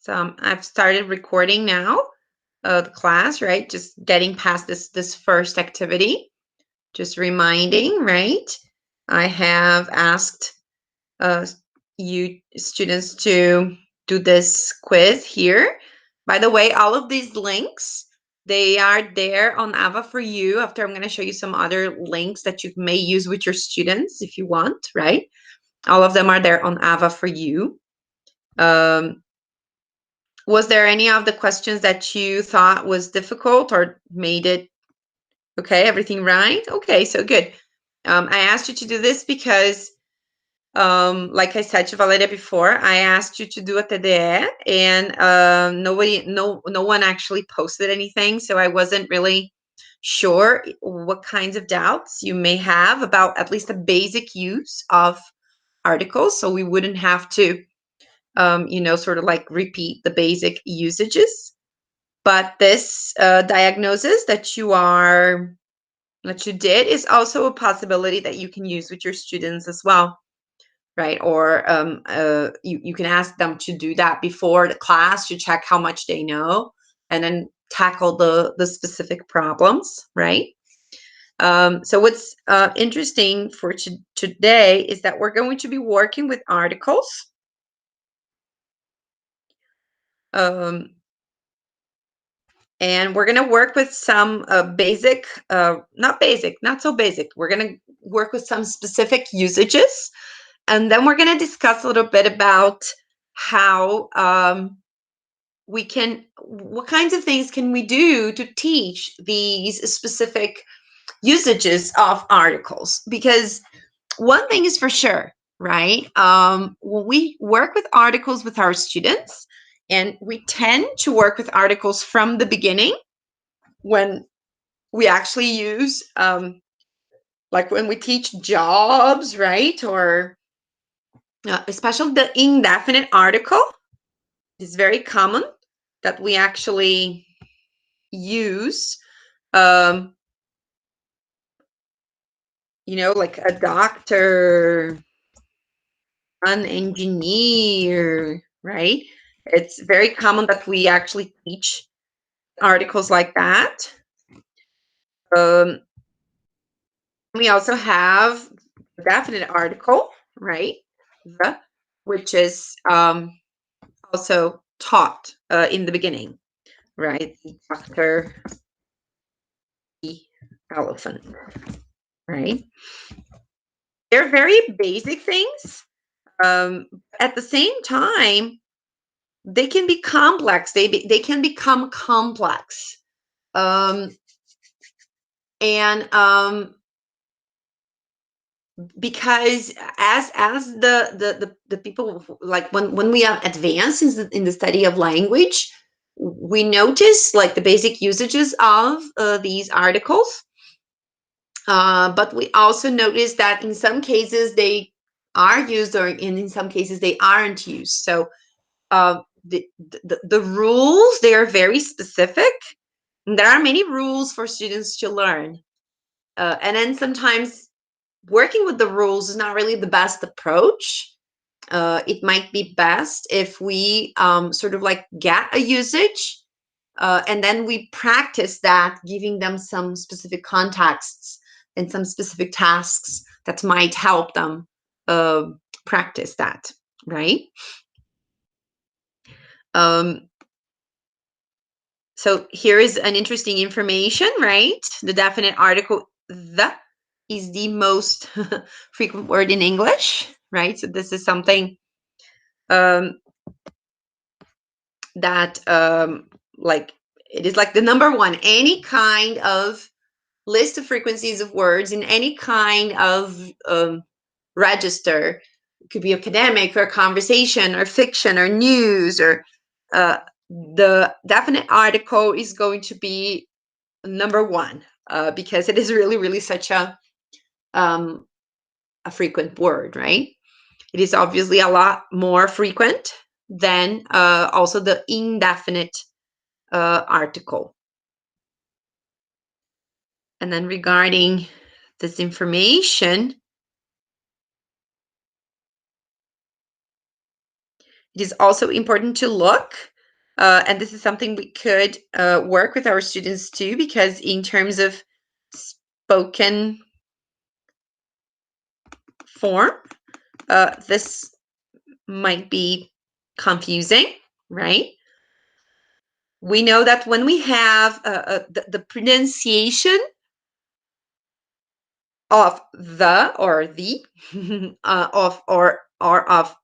So I've started recording now the class, right? Just getting past this first activity. Just reminding, right? I have asked you students to do this quiz here. By the way, all of these links, they are there on Ava for you. After I'm going to show you some other links that you may use with your students if you want, right? All of them are there on Ava for you. Was there any of the questions that you thought was difficult or made it okay? Everything right? Okay, so good. I asked you to do this because, like I said to Valeria before, I asked you to do a TDE, and no one actually posted anything, so I wasn't really sure what kinds of doubts you may have about at least the basic use of articles, so we wouldn't have to sort of like repeat the basic usages. But this diagnosis that you did is also a possibility that you can use with your students as well, right? Or you can ask them to do that before the class to check how much they know, and then tackle the specific problems, right? So what's interesting for today is that we're going to be working with articles. And we're going to work with some not so basic. We're going to work with some specific usages. And then we're going to discuss a little bit about how what kinds of things can we do to teach these specific usages of articles. Because one thing is for sure, right? When we work with articles with our students, and we tend to work with articles from the beginning when we actually use, like when we teach jobs, right? Or especially the indefinite article is very common that we actually use, like a doctor, an engineer, right? It's very common that we actually teach articles like that. We also have a definite article, right? Which is also taught in the beginning, right? The doctor, the elephant, right? They're very basic things. At the same time, they can be complex. They can become complex, and because as the people, like when we advance in the study of language, we notice like the basic usages of these articles, but we also notice that in some cases they are used, or in some cases they aren't used. So the rules, they are very specific. There are many rules for students to learn, and then sometimes working with the rules is not really the best approach. It might be best if we sort of like get a usage, and then we practice that, giving them some specific contexts and some specific tasks that might help them practice that, right? So here is an interesting information, right? The definite article the is the most frequent word in English, right? So this is something that like it is like the number one. Any kind of list of frequencies of words in any kind of register, it could be academic or conversation or fiction or news, or the definite article is going to be number one, because it is really such a frequent word, right? It is obviously a lot more frequent than also the indefinite article. And then regarding this information, it is also important to look And this is something we could work with our students too, because in terms of spoken form, this might be confusing, right? We know that when we have the pronunciation of the or the of or of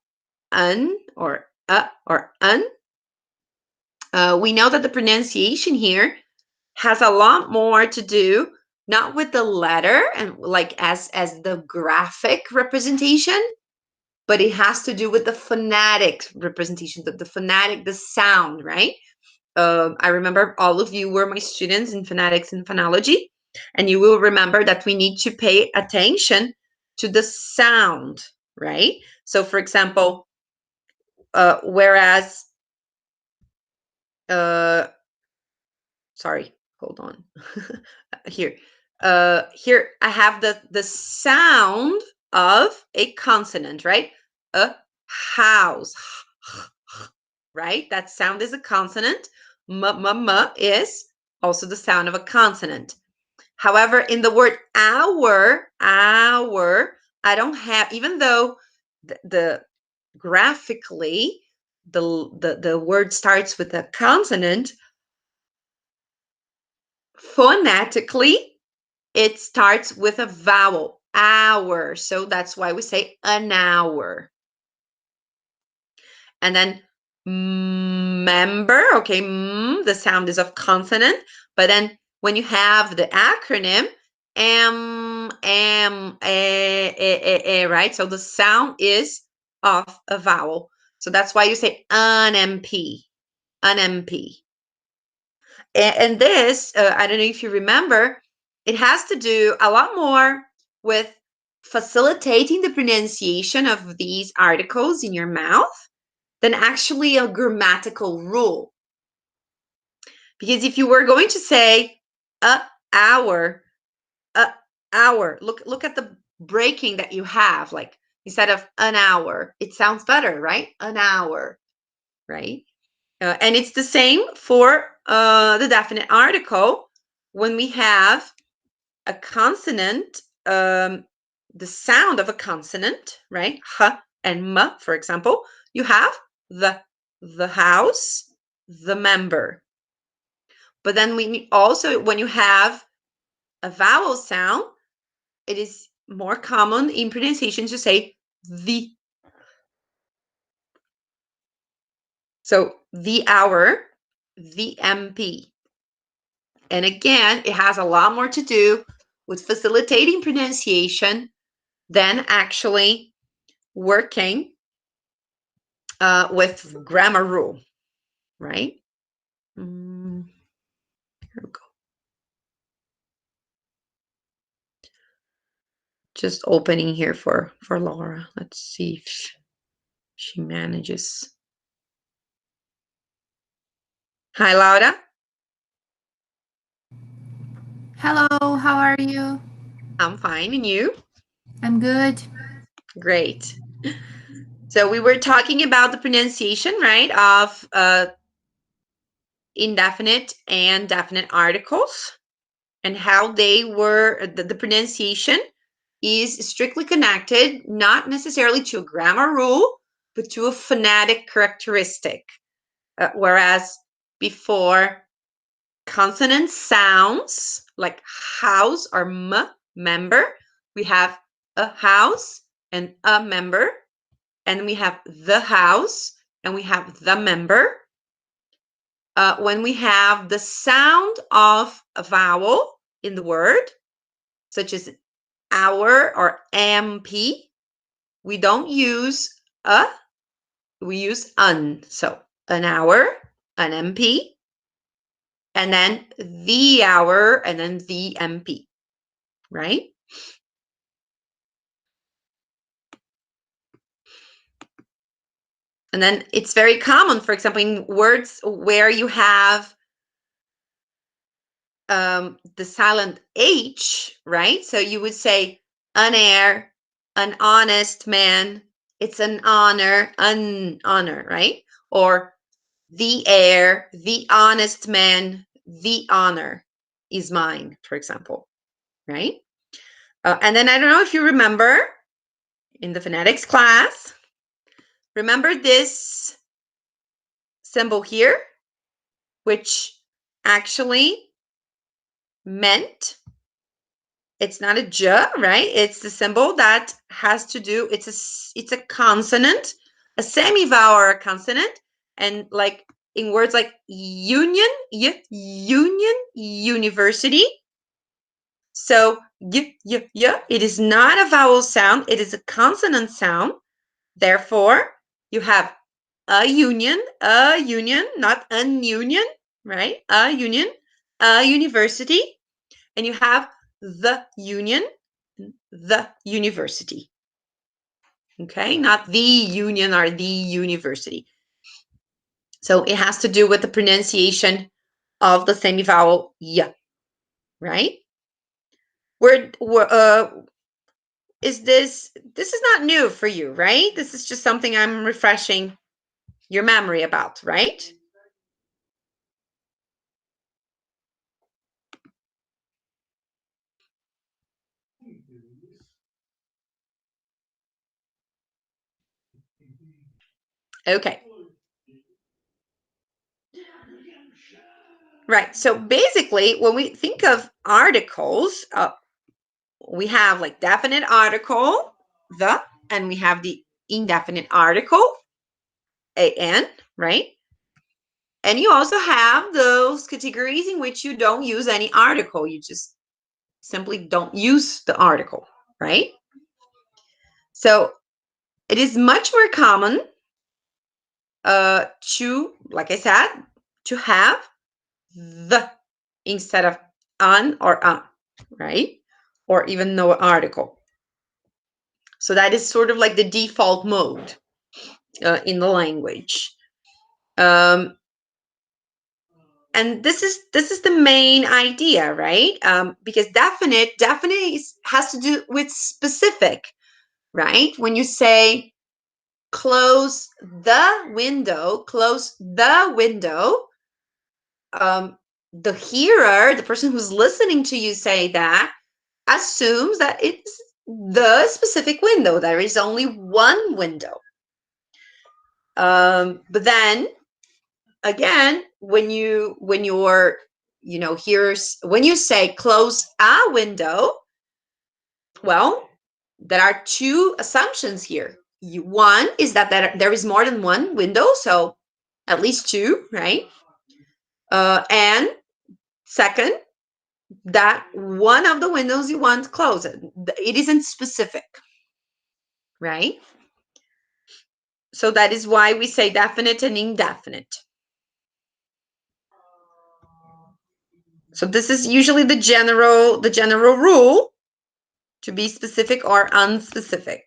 un or un, we know that the pronunciation here has a lot more to do not with the letter and like as the graphic representation, but it has to do with the phonetic representation, the phonetic, the sound, right? I remember all of you were my students in phonetics and phonology, and you will remember that we need to pay attention to the sound, right? So, for example, whereas, sorry, hold on. Here, here I have the sound of a consonant, right? A house, right? That sound is a consonant. Is also the sound of a consonant. However, in the word hour, I don't have, even though the graphically the word starts with a consonant, phonetically it starts with a vowel, hour. So that's why we say an hour. And then member, okay, the sound is of consonant, but then when you have the acronym right? So the sound is of a vowel. So that's why you say an MP, an MP. And this, I don't know if you remember, it has to do a lot more with facilitating the pronunciation of these articles in your mouth than actually a grammatical rule. Because if you were going to say a hour, look at the breaking that you have, like instead of an hour, it sounds better, right? An hour, right? And it's the same for the definite article. When we have a consonant, the sound of a consonant, right? H and m, for example, you have the house, the member. But then we also, when you have a vowel sound, it is more common in pronunciation to say the. So the hour, the MP. And again, it has a lot more to do with facilitating pronunciation than actually working with grammar rule, right? Here we go. Just opening here for Laura. Let's see if she manages. Hi, Laura. Hello, how are you? I'm fine, and you? I'm good. Great. So we were talking about the pronunciation, right, of indefinite and definite articles, and how they were, the pronunciation is strictly connected, not necessarily to a grammar rule, but to a phonetic characteristic. Whereas before, consonant sounds like house or member, we have a house and a member, and we have the house and we have the member. When we have the sound of a vowel in the word, such as hour or MP, we don't use a, we use un. So an hour, an MP, and then the hour, and then the MP, right? And then it's very common, for example, in words where you have the silent H, right? So you would say an heir, an honest man, it's an honor, right? Or the heir, the honest man, the honor is mine, for example, right? And then I don't know if you remember in the phonetics class, remember this symbol here, which actually meant it's not a j, right? It's the symbol that has to do, it's a consonant, a semi-vowel or a consonant, and like in words like union, union, university. So it is not a vowel sound, it is a consonant sound. Therefore, you have a union, not an union, right? A union, a university, and you have the union, the university. Okay, not the union or the university. So it has to do with the pronunciation of the semi-vowel y, right? Is this is not new for you, right? This is just something I'm refreshing your memory about, right? Okay. Right. So basically, when we think of articles, we have like definite article, the, and we have the indefinite article, an, right? And you also have those categories in which you don't use any article. You just simply don't use the article, right? So it is much more common to, like I said, to have the instead of an or right? Or even no article. So that is sort of like the default mode in the language. And this is the main idea, right? Because definite has to do with specific, right? When you say close the window, the hearer, the person who's listening to you say that, assumes that it's the specific window. There is only one window. But then again, when you're when you say close a window, well, there are two assumptions here. One is that there is more than one window, so at least two, right? And second, that one of the windows you want closed. It isn't specific, right? So that is why we say definite and indefinite. So this is usually the general rule, to be specific or unspecific.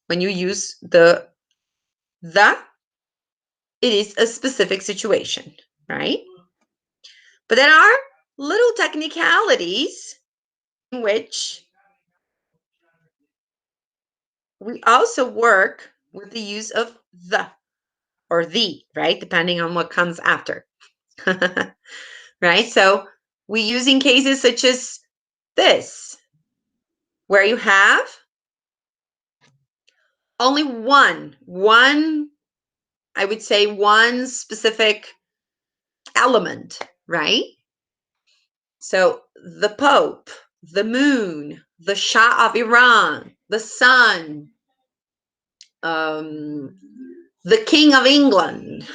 When you use the, it is a specific situation, right? But there are little technicalities in which we also work with the use of the or the, right? Depending on what comes after. Right? So we use in cases such as this, where you have only one, I would say one specific element, right? So the Pope, the moon, the Shah of Iran, the sun, the King of England,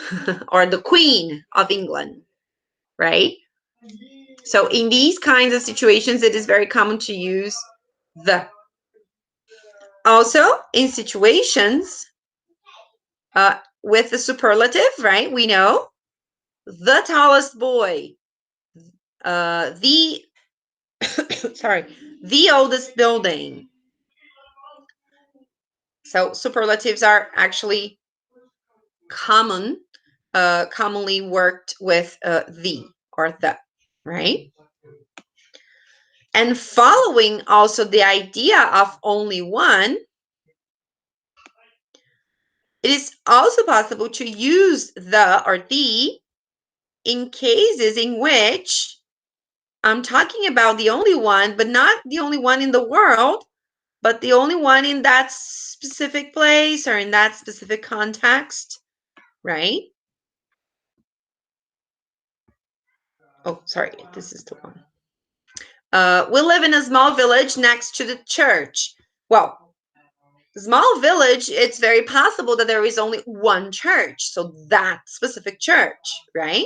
or the Queen of England, right? So in these kinds of situations, it is very common to use the. Also, in situations with the superlative, right? We know the tallest boy, the the oldest building. So superlatives are actually commonly worked with the or the, right? And following also the idea of only one It is also possible to use the or the in cases in which I'm talking about the only one, but not the only one in the world, but the only one in that specific place or in that specific context, right? Oh, sorry, this is the one. We live in a small village next to the church. Well, small village, it's very possible that there is only one church, so that specific church, right?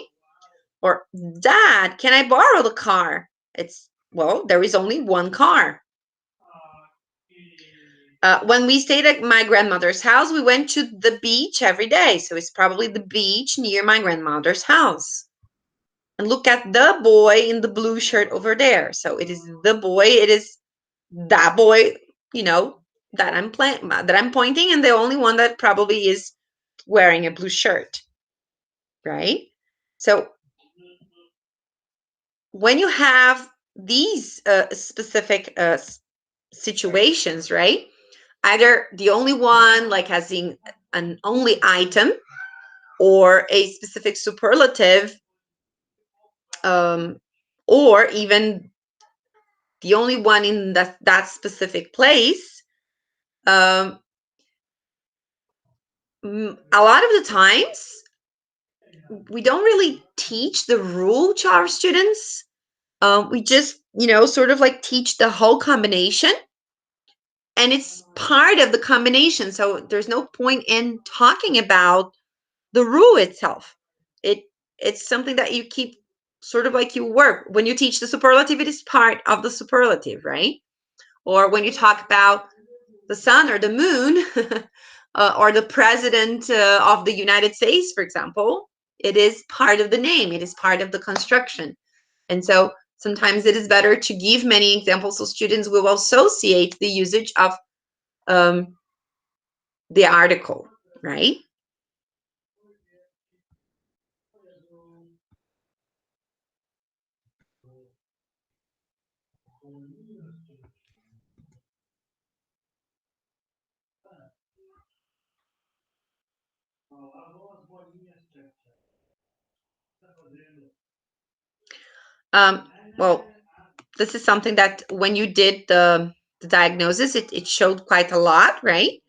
Or, Dad, can I borrow the car? It's, well, there is only one car. When we stayed at my grandmother's house, we went to the beach every day. So it's probably the beach near my grandmother's house. And look at the boy in the blue shirt over there. So it is the boy, it is that boy, you know, that I'm pointing, and the only one that probably is wearing a blue shirt, right? So when you have these specific situations, right? Either the only one, like as in an only item, or a specific superlative, or even the only one in that specific place. A lot of the times, we don't really teach the rule to our students. We just, sort of like teach the whole combination, and it's part of the combination. So there's no point in talking about the rule itself. It's something that you keep sort of like you work. When you teach the superlative, it is part of the superlative, right? Or when you talk about the sun or the moon, or the president of the United States, for example, it is part of the name. It is part of the construction. And so sometimes it is better to give many examples so students will associate the usage of the article, right? Well, this is something that when you did the diagnosis, it showed quite a lot, right?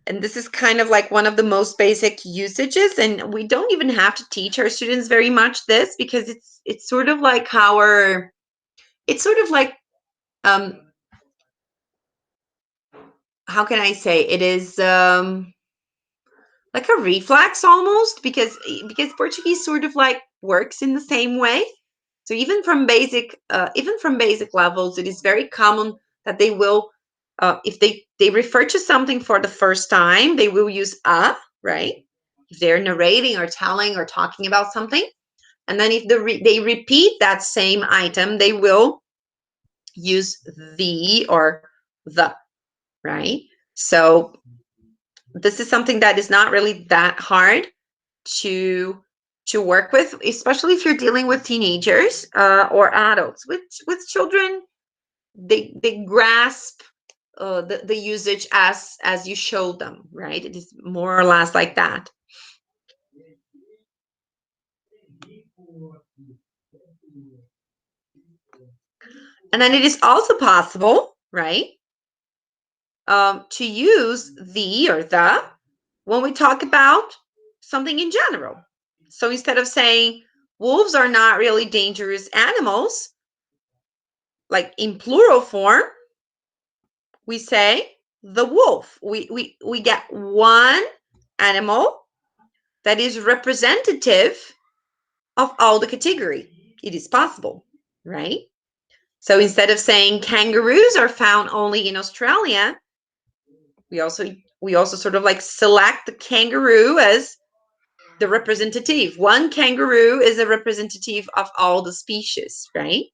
And this is kind of like one of the most basic usages, and we don't even have to teach our students very much this, because it's sort of like it's sort of like how can I say, it is like a reflex almost, because Portuguese sort of like works in the same way. So even from basic levels, it is very common that they will, if they refer to something for the first time, they will use a, right? If they're narrating or telling or talking about something, and then if they repeat that same item, they will use the or the, right? So this is something that is not really that hard to work with, especially if you're dealing with teenagers or adults. With children, they grasp the usage as you show them, right? It is more or less like that. And then it is also possible, right, to use the or the when we talk about something in general. So instead of saying wolves are not really dangerous animals, like in plural form, we say the wolf. We get one animal that is representative of all the category. It is possible, right? So instead of saying kangaroos are found only in Australia, we also sort of like select the kangaroo as the representative. One kangaroo is a representative of all the species, right?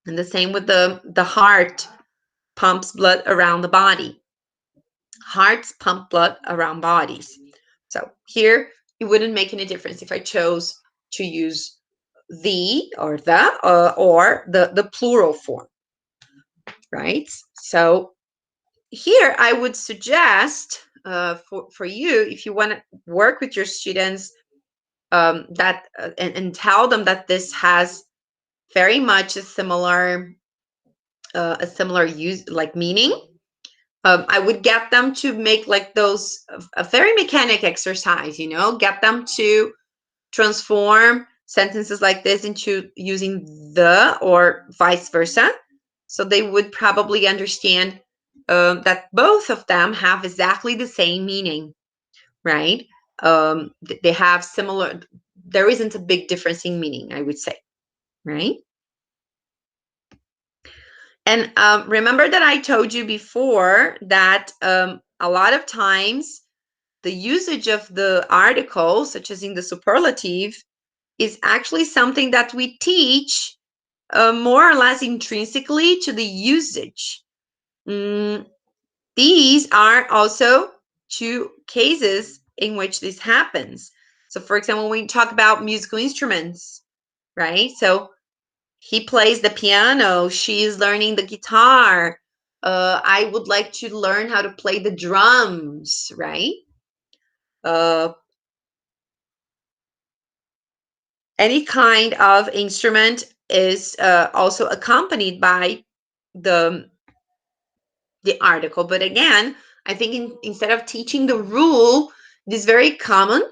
And the same with the heart pumps blood around the body. Hearts pump blood around bodies. So here it wouldn't make any difference if I chose to use the or the or the plural form, right? So here I would suggest for you, if you want to work with your students, that and tell them that this has very much a similar use, like meaning. I would get them to make like those a very mechanic exercise, get them to transform sentences like this into using the or vice versa. So they would probably understand that both of them have exactly the same meaning, right? They have similar, there isn't a big difference in meaning, I would say, right? And remember that I told you before that a lot of times the usage of the article, such as in the superlative, is actually something that we teach more or less intrinsically to the usage. These are also two cases in which this happens. So, for example, when we talk about musical instruments, right? So he plays the piano, she's learning the guitar. I would like to learn how to play the drums, right? Uh, any kind of instrument is also accompanied by the article. But again, I think instead of teaching the rule, it is very common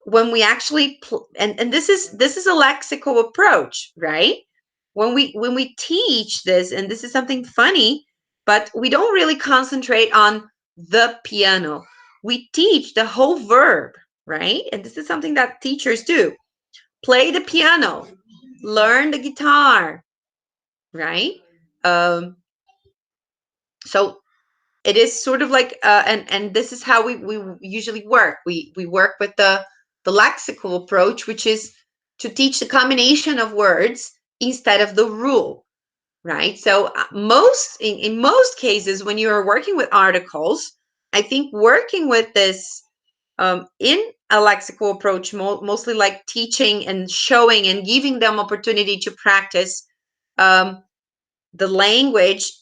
when we actually and this is a lexical approach, right? When we teach this, and this is something funny, but we don't really concentrate on the piano. We teach the whole verb, right? And this is something that teachers do. Play the piano, learn the guitar, right? So it is sort of like and this is how we usually work. We work with the lexical approach, which is to teach the combination of words instead of the rule, right? So in most cases, when you are working with articles, I think working with this in a lexical approach, mostly like teaching and showing and giving them opportunity to practice the language,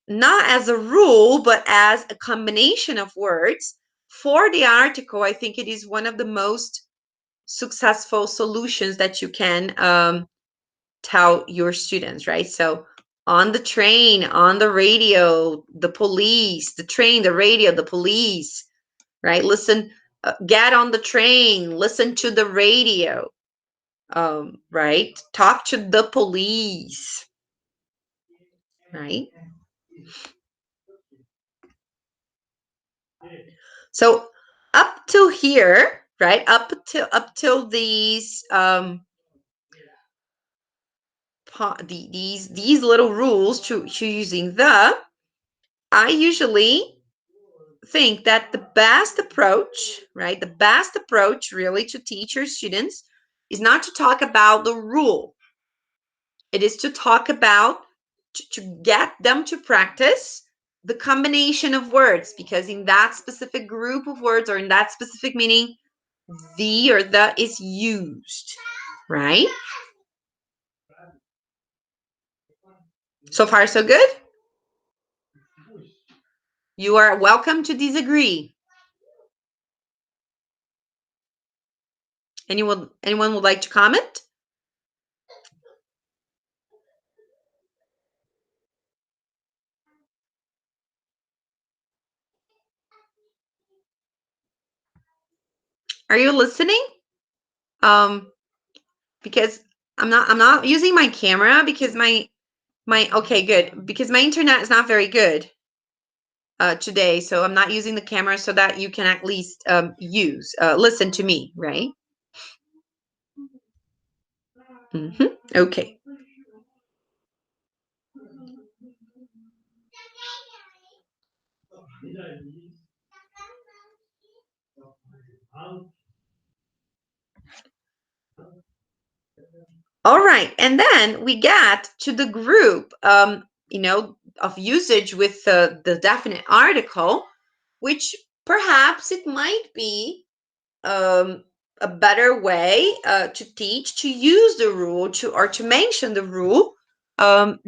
not as a rule, but as a combination of words for the article, I think it is one of the most successful solutions that you can tell your students, right? So on the train, on the radio, the police, the train, the radio, the police, right? Listen, get on the train, listen to the radio, right? Talk to the police, right? So up till here, right? Up till these these little rules to using the, I usually think that the best approach, right? The best approach really to teach your students is not to talk about the rule. It is to talk about to get them to practice the combination of words, because in that specific group of words or in that specific meaning, the or the is used, right? So far, so good? You are welcome to disagree. Anyone would like to comment? Are you listening? Because I'm not using my camera because my okay, good, because my internet is not very good today, so I'm not using the camera so that you can at least listen to me, right? Okay. All right, and then we get to the group, of usage with the definite article, which perhaps it might be a better way to teach to use the rule to mention the rule,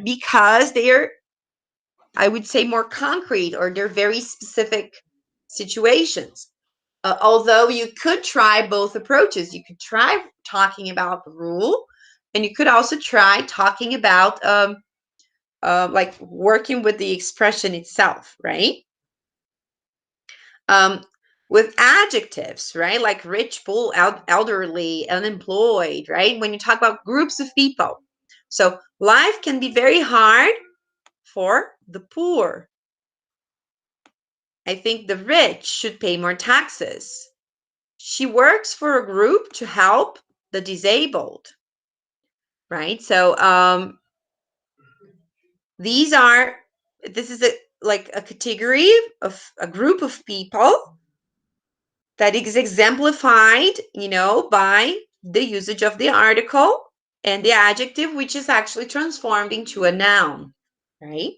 because they are, I would say, more concrete, or they're very specific situations. Although you could try both approaches. You could try talking about the rule, and you could also try talking about like working with the expression itself, right? With adjectives, right? Like rich, poor, elderly, unemployed, right? When you talk about groups of people. So life can be very hard for the poor. I think the rich should pay more taxes. She works for a group to help the disabled, right? So this is like a category of a group of people that is exemplified, by the usage of the article and the adjective, which is actually transformed into a noun, right?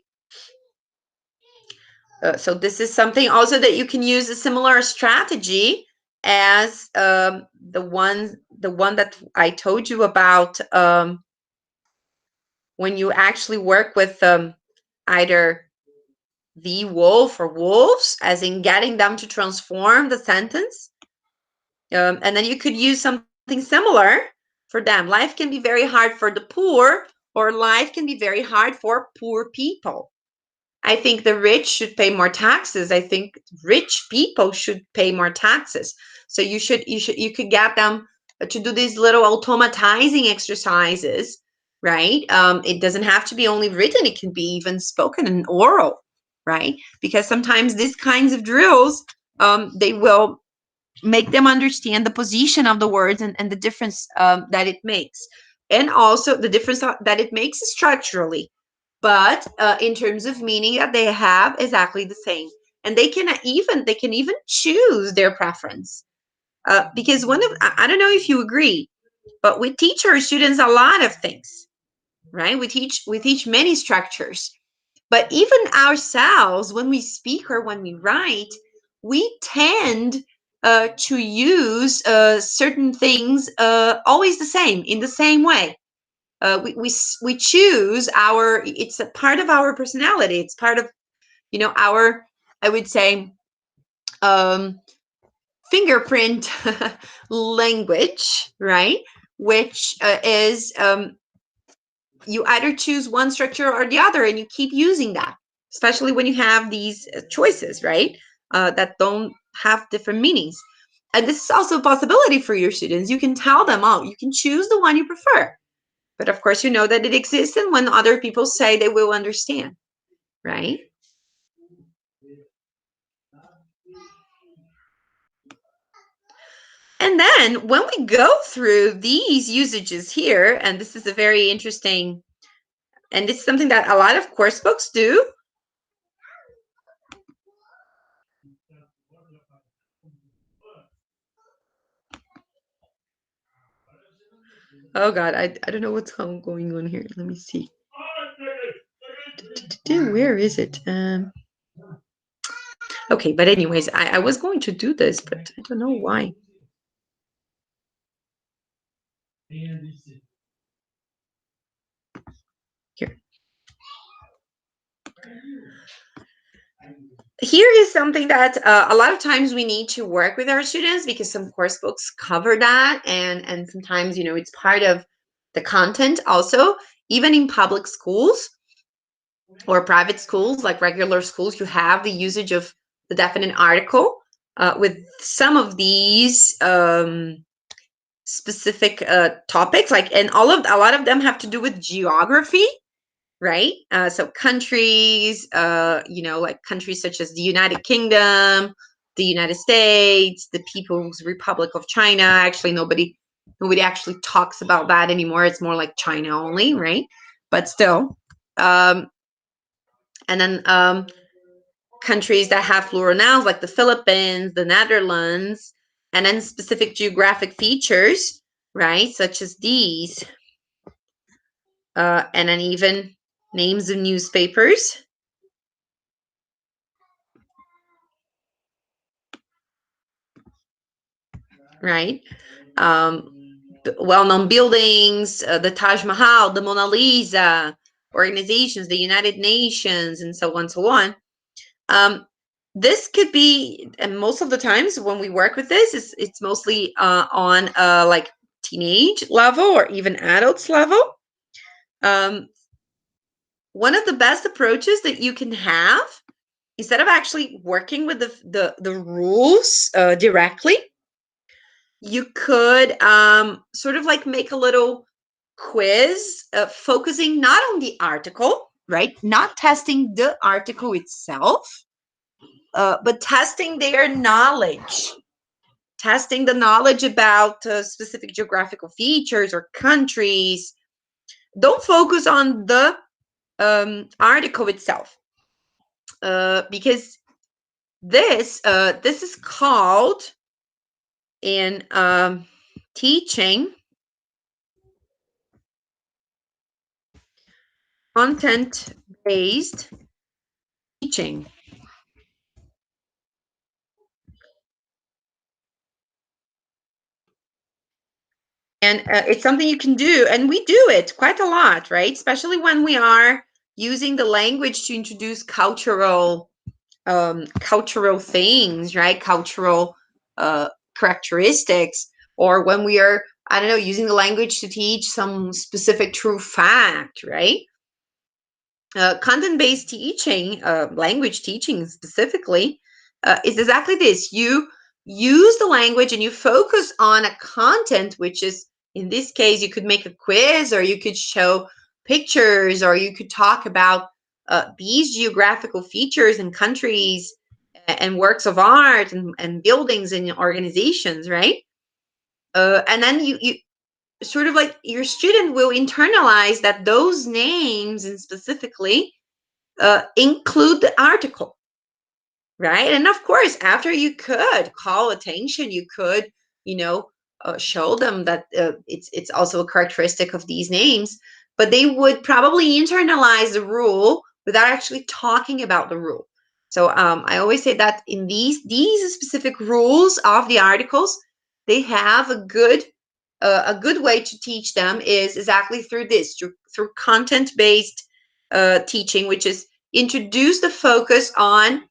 So this is something also that you can use a similar strategy as the one that I told you about, when you actually work with either the wolf or wolves, as in getting them to transform the sentence. And then you could use something similar for them. Life can be very hard for the poor, or life can be very hard for poor people. I think the rich should pay more taxes. I think rich people should pay more taxes. So you could get them to do these little automatizing exercises, right? It doesn't have to be only written. It can be even spoken and oral, right? Because sometimes these kinds of drills, they will make them understand the position of the words, and the difference that it makes, and also the difference that it makes structurally, but in terms of meaning that they have exactly the same. And they can even choose their preference, because I don't know if you agree, but we teach our students a lot of things, right? We teach many structures, but even ourselves, when we speak or when we write, we tend to use certain things always the same, in the same way. We choose it's a part of our personality. It's part of, our, I would say, um, fingerprint language, right? Which is, you either choose one structure or the other, and you keep using that, especially when you have these choices, right? That don't have different meanings. And this is also a possibility for your students. You can tell them, oh, you can choose the one you prefer. But of course, you know that it exists, and when other people say, they will understand, right? And then when we go through these usages here, and this is a very interesting, and it's something that a lot of course books do. Oh God, I don't know what's going on here. Let me see. Where is it? Okay, but anyways, I was going to do this, but I don't know why. Here is something that a lot of times we need to work with our students, because some course books cover that, and sometimes, it's part of the content also. Even in public schools or private schools, like regular schools, you have the usage of the definite article with some of these specific topics, and a lot of them have to do with geography, right? So countries, like countries such as the United Kingdom, the United States, the People's Republic of China. Actually, nobody actually talks about that anymore. It's more like China only, right? But still, and then countries that have plural nouns, like the Philippines, the Netherlands, and then specific geographic features, right, such as these, and then even names of newspapers, right? Well-known buildings, the Taj Mahal, the Mona Lisa, organizations, the United Nations, and so on, so on. this could be, and most of the times when we work with this, it's mostly on like teenage level or even adults level. One of the best approaches that you can have, instead of actually working with the rules directly, you could sort of like make a little quiz focusing not on the article, right? Not testing the article itself, but testing their knowledge, testing the knowledge about specific geographical features or countries. Don't focus on the article itself, because this is called in teaching content-based teaching. And it's something you can do, and we do it quite a lot, right? Especially when we are using the language to introduce cultural things, right? Cultural characteristics, or when we are, I don't know, using the language to teach some specific true fact, right? Content-based teaching, language teaching specifically, is exactly this. You use the language and you focus on a content, which is, in this case, you could make a quiz, or you could show pictures, or you could talk about these geographical features and countries and works of art and buildings and organizations, right? And then you sort of like, your student will internalize that those names, and specifically include the article, right? And of course, after, you could call attention, you could, show them that it's also a characteristic of these names, but they would probably internalize the rule without actually talking about the rule. So I always say that in these specific rules of the articles, they have a good way to teach them is exactly through this, through content-based teaching, which is introduce the focus on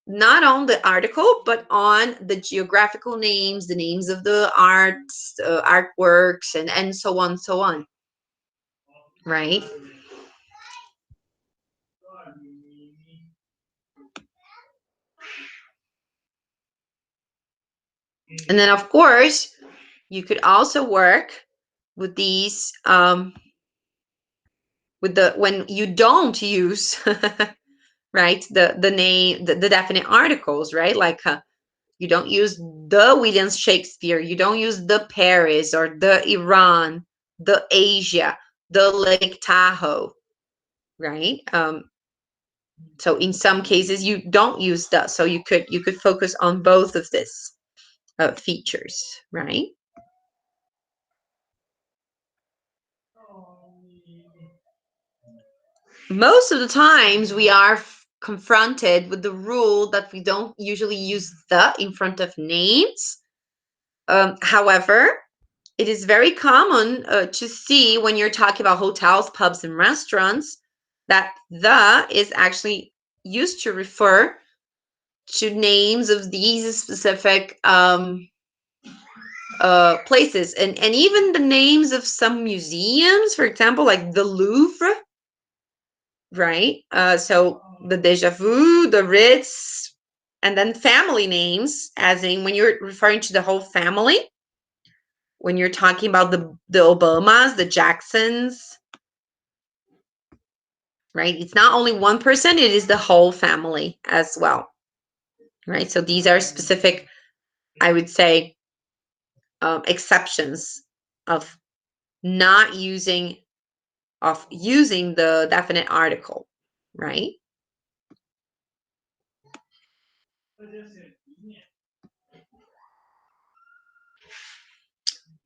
not on the article, but on the geographical names, the names of the arts, artworks, and so on, right? And then, of course, you could also work with these, with the, when you don't use, right, the name, the definite articles, right? Like you don't use the William Shakespeare, you don't use the Paris or the Iran, the Asia, the Lake Tahoe, right? So in some cases you don't use the, so you could focus on both of these features, right? Most of the times we are confronted with the rule that we don't usually use the in front of names. However, it is very common to see when you're talking about hotels, pubs, and restaurants that the is actually used to refer to names of these specific places, and even the names of some museums, for example, like the Louvre, right? So the Deja Vu, the Ritz, and then family names, as in when you're referring to the whole family, when you're talking about the Obamas, the Jacksons, right? It's not only one person, it is the whole family as well, right? So these are specific, I would say, exceptions of not using, of using the definite article, right?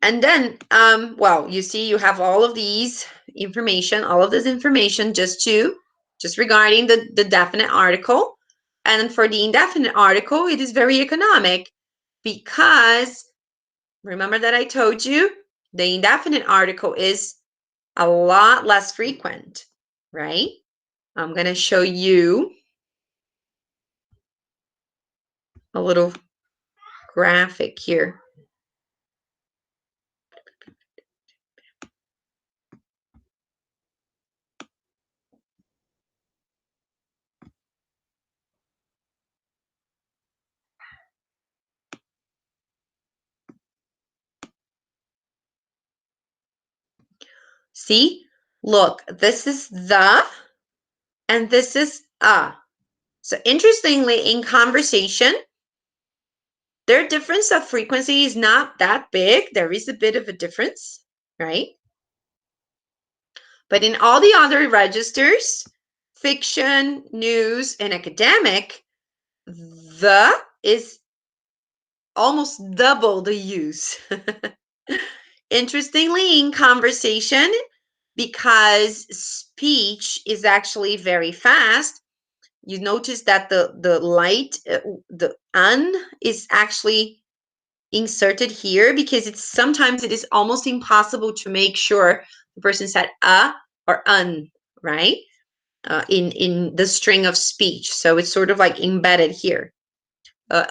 And then, well, you see, you have all of these information, all of this information just regarding the definite article. And for the indefinite article, it is very economic, because remember that I told you the indefinite article is a lot less frequent, right? I'm going to show you a little graphic here. See, look, this is the, and this is a. So interestingly, in conversation, their difference of frequency is not that big. There is a bit of a difference, right? But in all the other registers, fiction, news, and academic, the is almost double the use. Interestingly, in conversation, because speech is actually very fast, you notice that the light, the un is actually inserted here because it's sometimes it is almost impossible to make sure the person said or un, right? In the string of speech. So it's sort of like embedded here.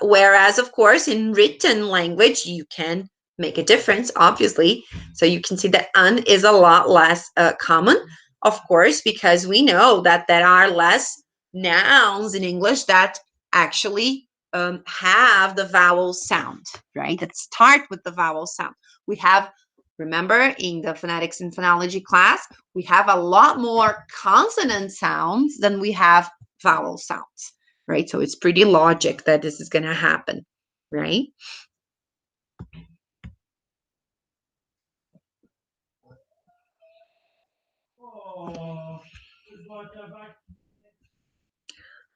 Whereas, of course, in written language, you can make a difference, obviously. So you can see that un is a lot less common, of course, because we know that there are less nouns in English that actually have the vowel sound, right? That start with the vowel sound. We have, remember, in the phonetics and phonology class, we have a lot more consonant sounds than we have vowel sounds, right? So it's pretty logic that this is going to happen, right?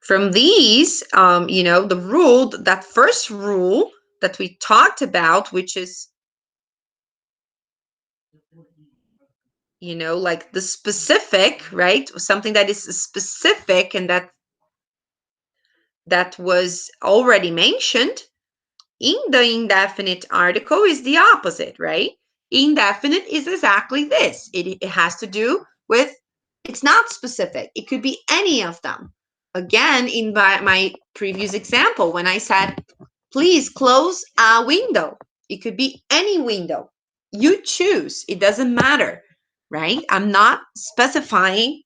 From these, the rule, that first rule that we talked about, which is, like the specific, right? Something that is specific and that was already mentioned in the indefinite article is the opposite, right? Indefinite is exactly this. It has to do with, it's not specific. It could be any of them. Again, in my previous example, when I said, please close a window, it could be any window. You choose. It doesn't matter, right? I'm not specifying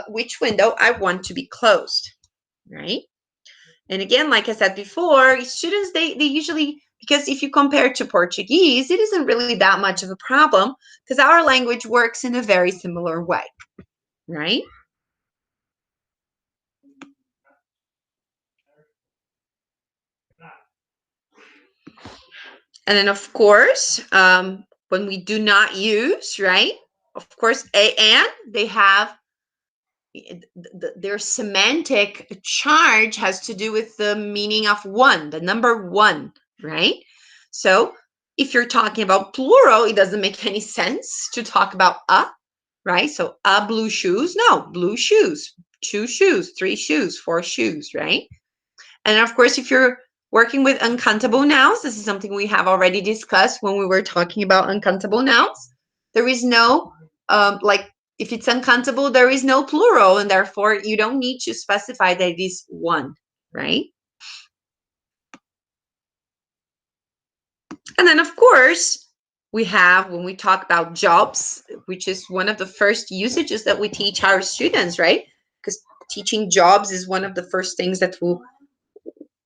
which window I want to be closed, right? And again, like I said before, students, they usually, because if you compare to Portuguese, it isn't really that much of a problem because our language works in a very similar way, right? And then, of course, when we do not use, right? Of course, a and they have their semantic charge has to do with the meaning of one, the number one, right? So if you're talking about plural, it doesn't make any sense to talk about a, right? So a blue shoes, no, blue shoes, 2 shoes, 3 shoes, 4 shoes, right? And of course, if you're working with uncountable nouns, this is something we have already discussed when we were talking about uncountable nouns. There is no, like, if it's uncountable, there is no plural, and therefore you don't need to specify that it is one, right? And then, of course, we have, when we talk about jobs, which is one of the first usages that we teach our students, right? Because teaching jobs is one of the first things that will,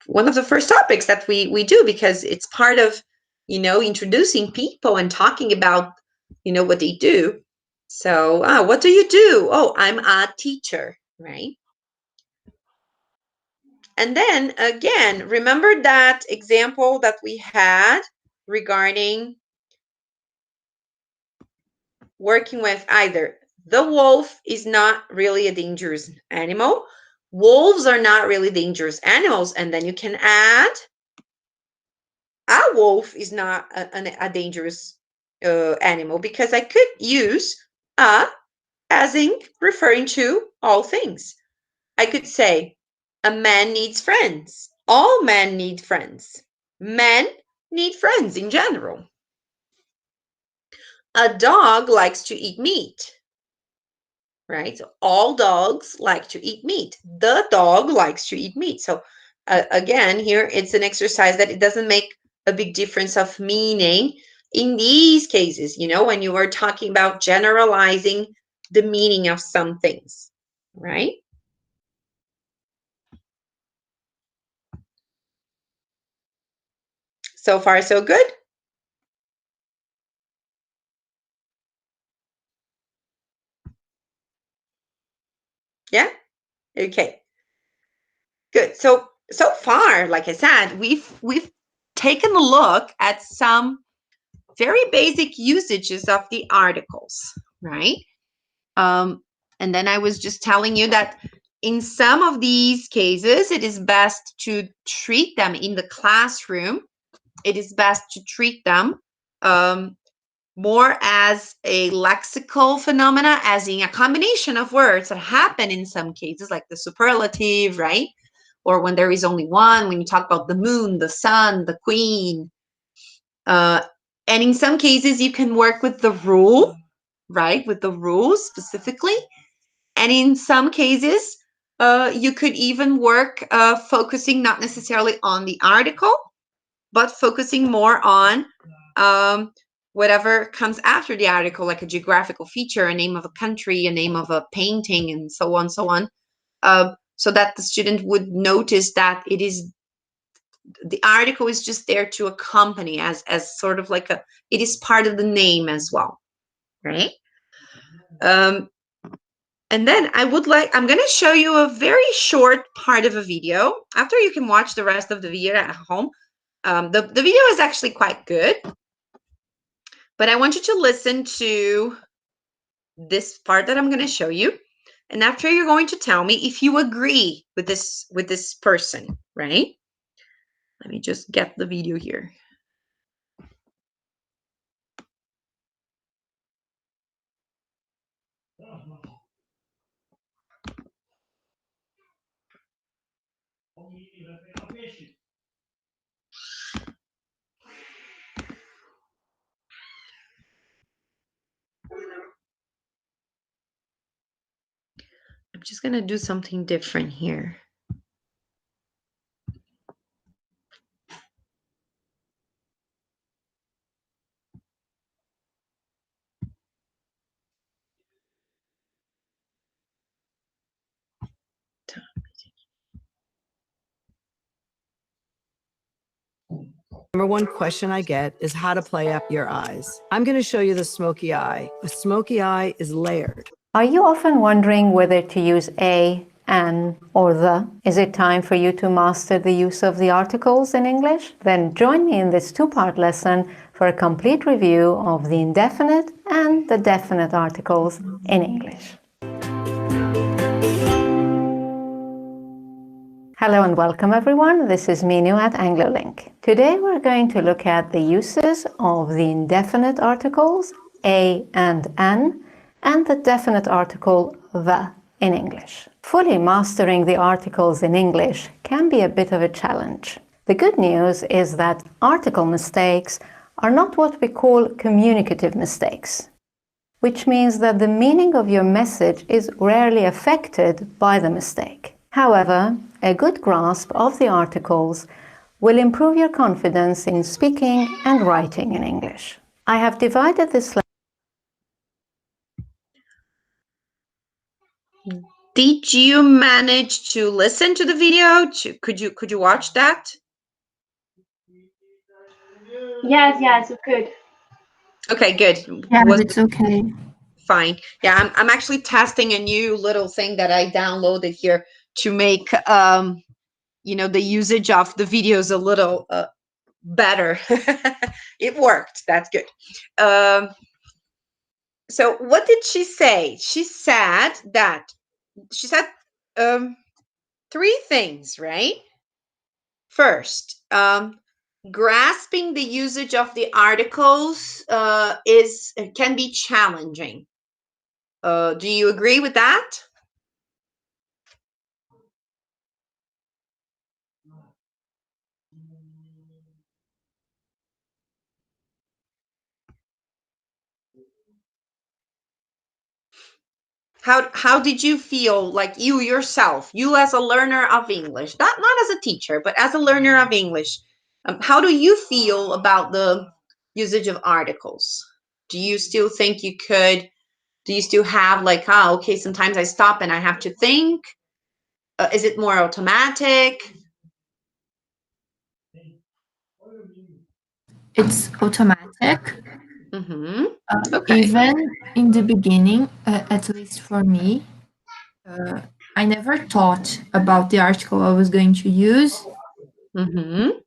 one of the first topics that we do, because it's part of, introducing people and talking about, what they do. So, what do you do? Oh, I'm a teacher, right? And then again, remember that example that we had regarding working with either the wolf is not really a dangerous animal, wolves are not really dangerous animals, and then you can add a wolf is not a dangerous animal, because I could use a as in referring to all things. I could say a man needs friends. All men need friends. Men need friends in general. A dog likes to eat meat, right? So all dogs like to eat meat. The dog likes to eat meat. So again, here it's an exercise that it doesn't make a big difference of meaning in these cases, when you are talking about generalizing the meaning of some things, right? So far, so good? Yeah? Okay. Good. So far, like I said, we've taken a look at some very basic usages of the articles, right? And then I was just telling you that in some of these cases, it is best to treat them in the classroom. It is best to treat them more as a lexical phenomena, as in a combination of words that happen in some cases, like the superlative, right? Or when there is only one, when you talk about the moon, the sun, the queen. And in some cases, you can work with the rule, right? With the rules specifically. And in some cases, you could even work focusing not necessarily on the article, but focusing more on whatever comes after the article, like a geographical feature, a name of a country, a name of a painting, and so on, so on. So that the student would notice that the article is just there to accompany as sort of like it is part of the name as well, right? And then I'm going to show you a very short part of a video. After, you can watch the rest of the video at home. The video is actually quite good, but I want you to listen to this part that I'm going to show you. And after, you're going to tell me if you agree with this person, right? Let me just get the video here. I'm just going to do something different here. Number one question I get is how to play up your eyes. I'm going to show you the smoky eye. A smoky eye is layered. Are you often wondering whether to use a, an, or the? Is it time for you to master the use of the articles in English? Then join me in this two-part lesson for a complete review of the indefinite and the definite articles in English. Hello and welcome everyone, this is Minu at AngloLink. Today we're going to look at the uses of the indefinite articles a and an, and the definite article the in English. Fully mastering the articles in English can be a bit of a challenge. The good news is that article mistakes are not what we call communicative mistakes, which means that the meaning of your message is rarely affected by the mistake. However, a good grasp of the articles will improve your confidence in speaking and writing in English. I have divided this. Did you manage to listen to the video? Could you watch that? Yes, good. Okay, good. Yeah, it's okay. Fine. Yeah, I'm actually testing a new little thing that I downloaded here to make the usage of the videos a little better. It worked. That's good. So what did she say? She said three things, right? First, grasping the usage of the articles can be challenging. Do you agree with that? How did you feel, like you yourself, you as a learner of English, not as a teacher, but as a learner of English, how do you feel about the usage of articles? Do you still think you could, do you still have like, okay, sometimes I stop and I have to think? Is it more automatic? It's automatic. Mm-hmm. Okay. Even in the beginning, at least for me, I never thought about the article I was going to use. Mm-hmm.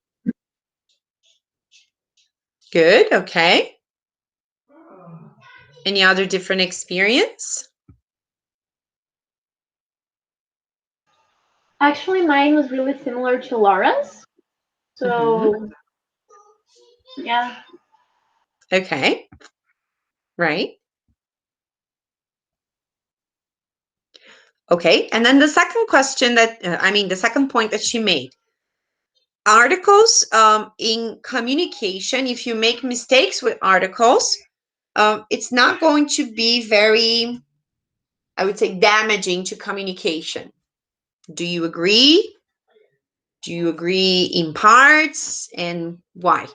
Good. Okay. Any other different experience? Actually, mine was really similar to Laura's. So, yeah. Okay. Right. Okay. And then the second question that, the second point that she made. Articles in communication, if you make mistakes with articles, it's not going to be very, I would say, damaging to communication. Do you agree? Do you agree in parts, and why?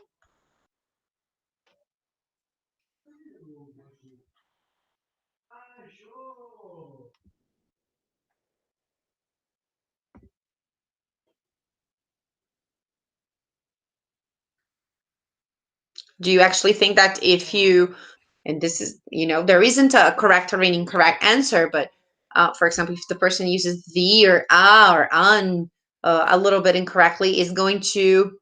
Do you actually think that if you, and this is, there isn't a correct or incorrect answer, but for example, if the person uses the or a or un a little bit incorrectly, is going to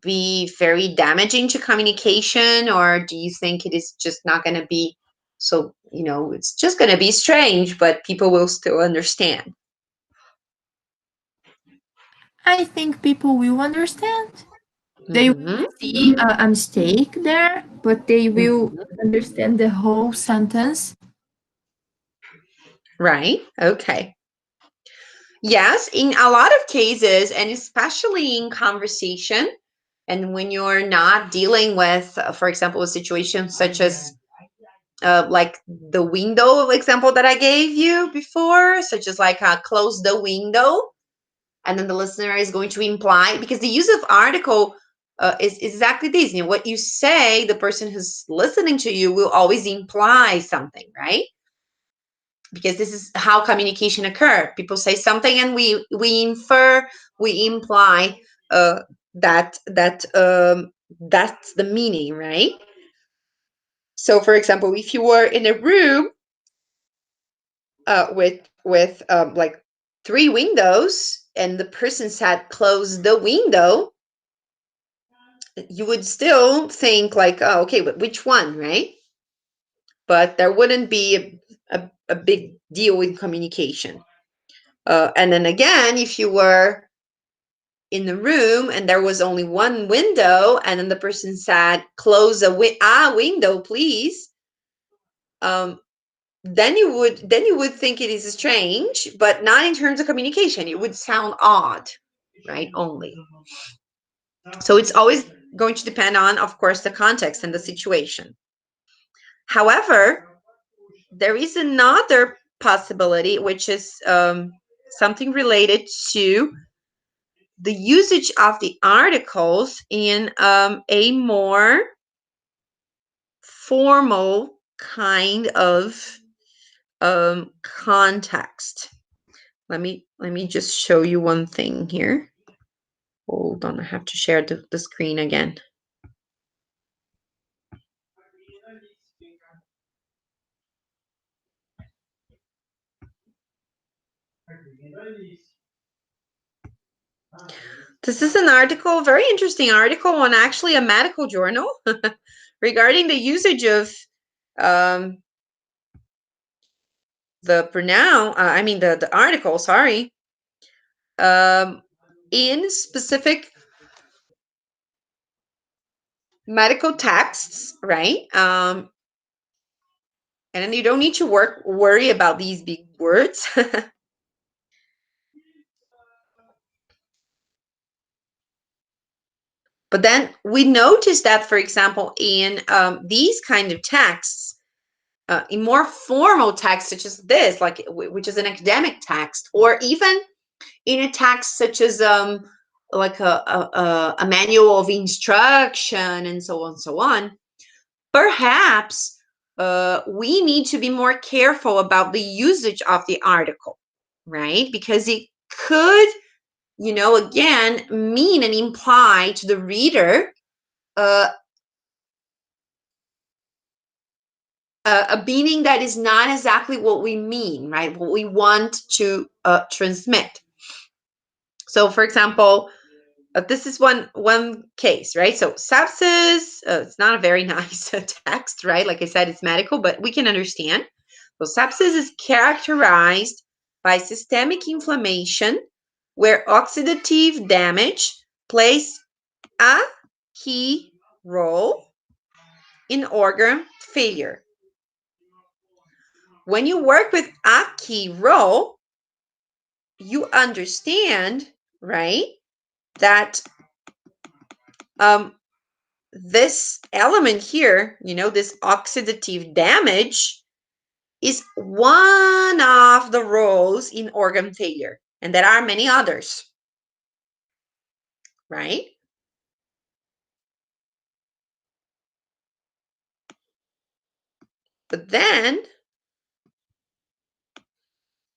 be very damaging to communication? Or do you think it is just not going to be so, it's just going to be strange, but people will still understand? I think people will understand. They will see a mistake there, but they will understand the whole sentence. Right. Okay. Yes, in a lot of cases, and especially in conversation, and when you're not dealing with, for example, a situation such as like the window example that I gave you before, such as like close the window, and then the listener is going to imply, because the use of article is exactly this. What you say, the person who's listening to you will always imply something, right? Because this is how communication occurs. People say something, and we infer, we imply that's the meaning, right? So, for example, if you were in a room with like 3 windows, and the person said close the window, you would still think like, oh, okay, but which one, right? But there wouldn't be a big deal with communication. And then again, if you were in the room and there was only one window, and then the person said, close a window, please, then you would think it is strange, but not in terms of communication. It would sound odd, right? Only. So it's always going to depend on, of course, the context and the situation. However, there is another possibility, which is something related to the usage of the articles in a more formal kind of context. Let me just show you one thing here. Hold on, I have to share the screen again. This is an article, very interesting article on actually a medical journal regarding the usage of the pronoun, the article, sorry, in specific medical texts, right? And then you don't need to worry about these big words. But then we notice that, for example, in these kind of texts, in more formal text such as this, like which is an academic text, or even in a text such as like a manual of instruction and so on, perhaps we need to be more careful about the usage of the article, right? Because it could, you know, again, mean and imply to the reader a meaning that is not exactly what we mean, right? What we want to transmit. So, for example, this is one case, right? So sepsis, it's not a very nice text, right? Like I said, it's medical, but we can understand. So sepsis is characterized by systemic inflammation where oxidative damage plays a key role in organ failure. When you work with a key role, you understand, right, that this element here, you know, this oxidative damage is one of the roles in organ failure. And there are many others, right? But then,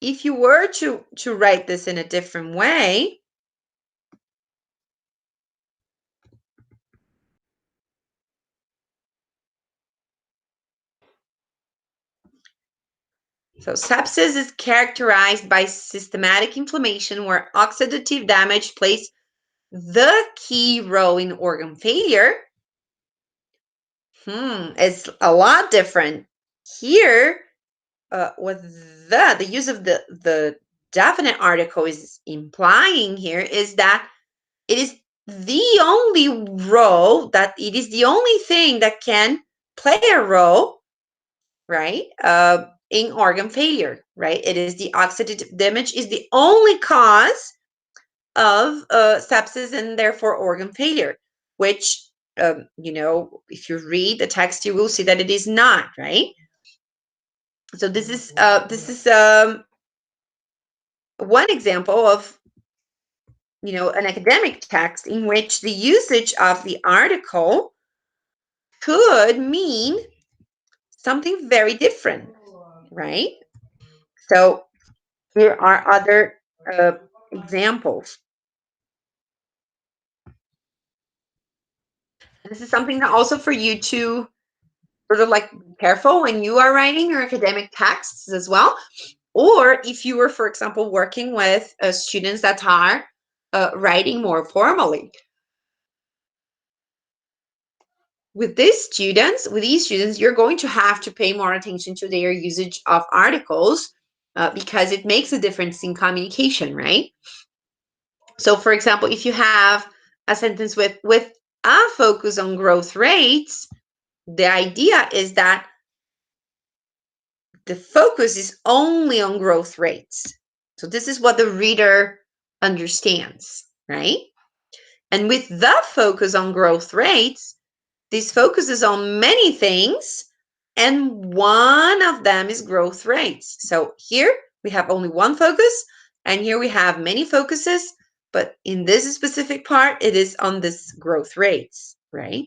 if you were to write this in a different way, so sepsis is characterized by systematic inflammation where oxidative damage plays the key role in organ failure. It's a lot different. Here, what the use of the definite article is implying here is that it is the only role, that it is the only thing that can play a role, right, in organ failure, right? It is the oxidative damage is the only cause of sepsis and therefore organ failure, which, you know, if you read the text, you will see that it is not, right? So this is one example of, you know, an academic text in which the usage of the article could mean something very different, right? So here are other examples. This is something that also for you to sort of like be careful when you are writing your academic texts as well. Or if you were, for example, working with students that are writing more formally. With these students, you're going to have to pay more attention to their usage of articles because it makes a difference in communication, right? So, for example, if you have a sentence with a focus on growth rates, the idea is that the focus is only on growth rates. So this is what the reader understands, right? And with the focus on growth rates, this focuses on many things, and one of them is growth rates. So here we have only one focus, and here we have many focuses, but in this specific part, it is on this growth rates, right?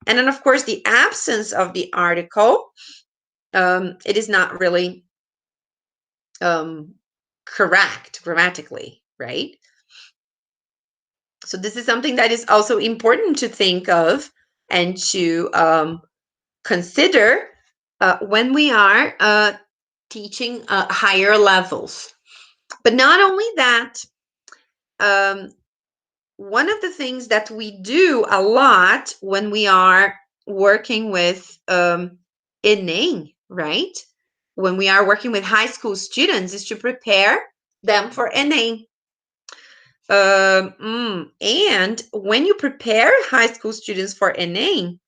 And then, of course, the absence of the article, it is not really correct grammatically, right? So this is something that is also important to think of and to consider when we are teaching higher levels. But not only that, one of the things that we do a lot when we are working with ENEM, right? When we are working with high school students is to prepare them for ENEM. And when you prepare high school students for ENEM,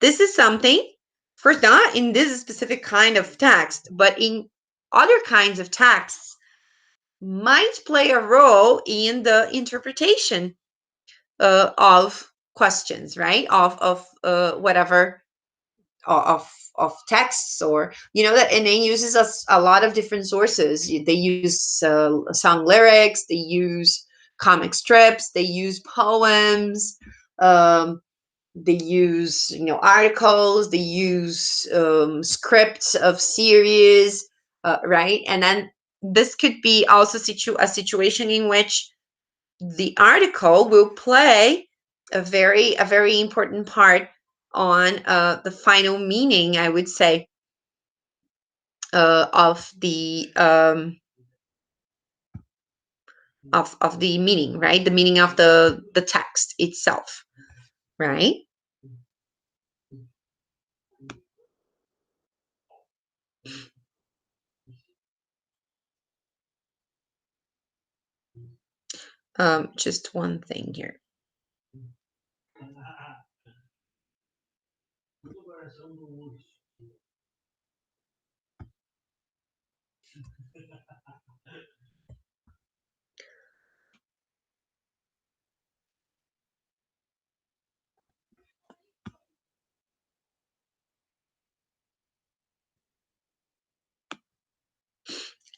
this is something, first, not in this specific kind of text, but in other kinds of texts, might play a role in the interpretation of questions, right? Of whatever, of texts, or that, and it uses a lot of different sources. They use song lyrics, they use comic strips, they use poems, they use articles, they use scripts of series, right? And then this could be also a situation in which the article will play a very important part on the final meaning, I would say, of the of the meaning, right? The meaning of the text itself, right? Just one thing here.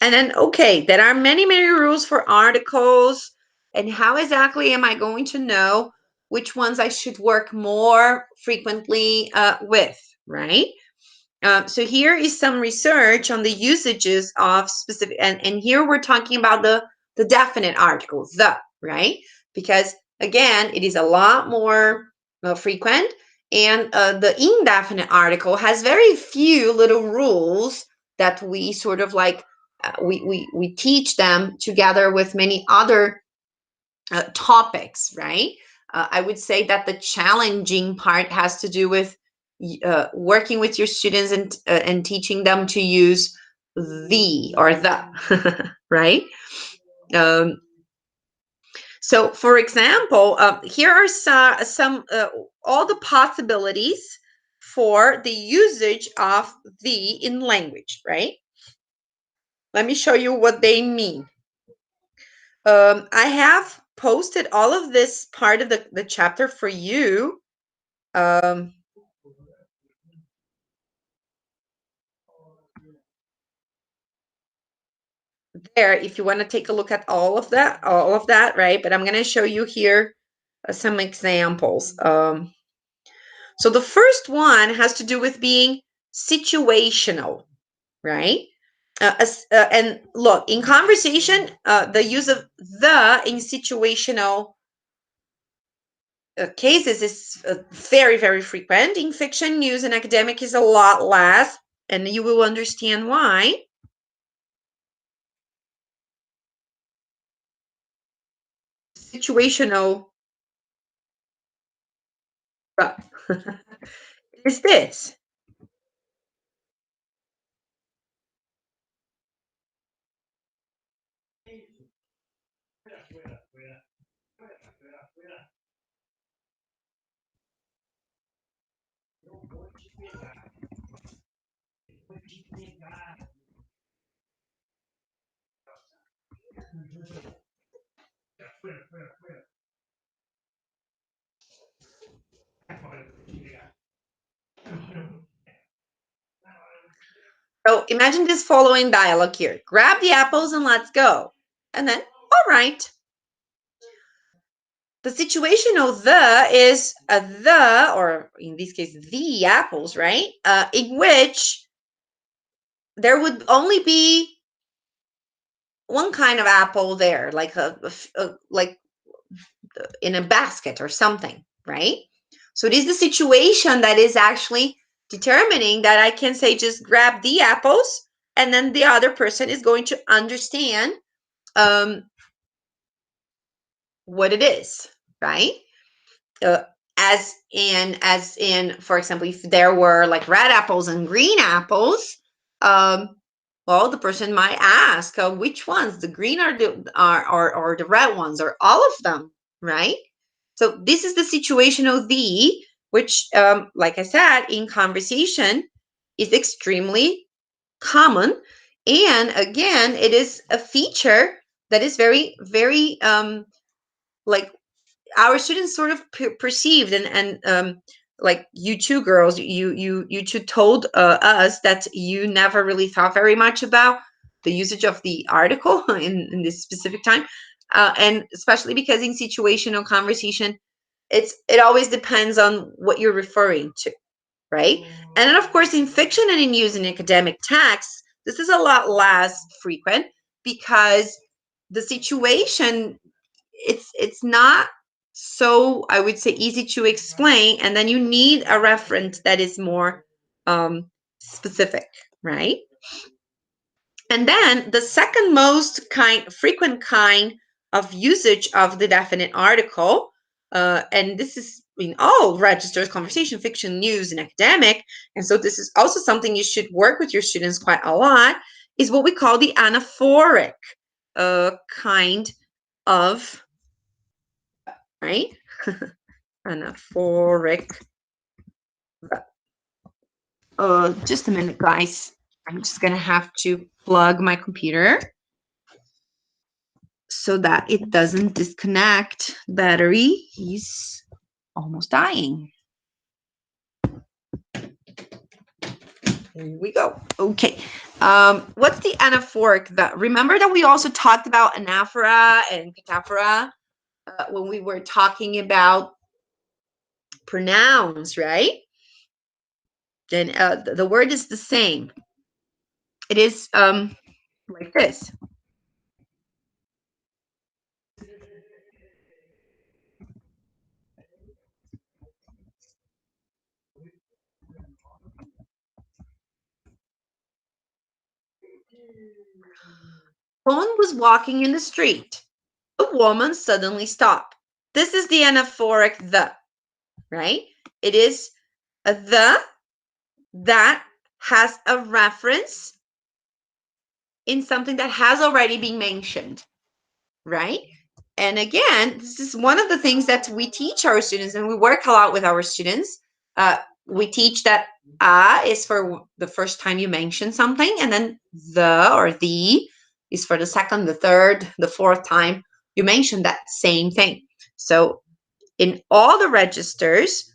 And then, okay, there are many rules for articles. And how exactly am I going to know which ones I should work more frequently with, right? So here is some research on the usages of specific, and here we're talking about the definite article, the, right? Because again, it is a lot more frequent, and the indefinite article has very few little rules that we sort of like, we teach them together with many other topics, right? I would say that the challenging part has to do with working with your students and teaching them to use the or the, right? So, for example, here are some all the possibilities for the usage of the in language, right? Let me show you what they mean. I have posted all of this part of the chapter for you. There, if you want to take a look at all of that, right? But I'm going to show you here some examples. So the first one has to do with being situational, right? And look, in conversation, the use of the in situational cases is very frequent. In fiction, use in academic is a lot less, and you will understand why. Situational is this. So imagine this following dialogue here. Grab the apples and let's go. And then, all right. The situational the is a the, or in this case, the apples, right? In which there would only be one kind of apple there, like like in a basket or something, right? So it is the situation that is actually determining that I can say just grab the apples, and then the other person is going to understand what it is, right? As in, for example, if there were like red apples and green apples, well, the person might ask, which ones, the green or the red ones, or all of them, right? So this is the situational the, which, like I said, in conversation is extremely common. And again, it is a feature that is very like our students sort of perceived and like you two girls, you two told us that you never really thought very much about the usage of the article in this specific time, and especially because in situational conversation, it always depends on what you're referring to, right? And then of course in fiction and in use in academic texts, this is a lot less frequent because the situation, it's not so, I would say, easy to explain, and then you need a reference that is more specific, right? And then the second most frequent kind of usage of the definite article, and this is in all registers, conversation, fiction, news, and academic, and so this is also something you should work with your students quite a lot, is what we call the anaphoric kind of, right? Anaphoric. Just a minute, guys. I'm just gonna have to plug my computer so that it doesn't disconnect. Battery is almost dying. Here we go. Okay. What's the anaphoric? Remember that we also talked about anaphora and cataphora when we were talking about pronouns, right? Then the word is the same. It is like this. One was walking in the street. A woman suddenly stopped. This is the anaphoric the, right? It is a the that has a reference in something that has already been mentioned, right? And again, this is one of the things that we teach our students, and we work a lot with our students. We teach that is for the first time you mention something, and then the or the is for the second, the third, the fourth time you mention that same thing. So in all the registers,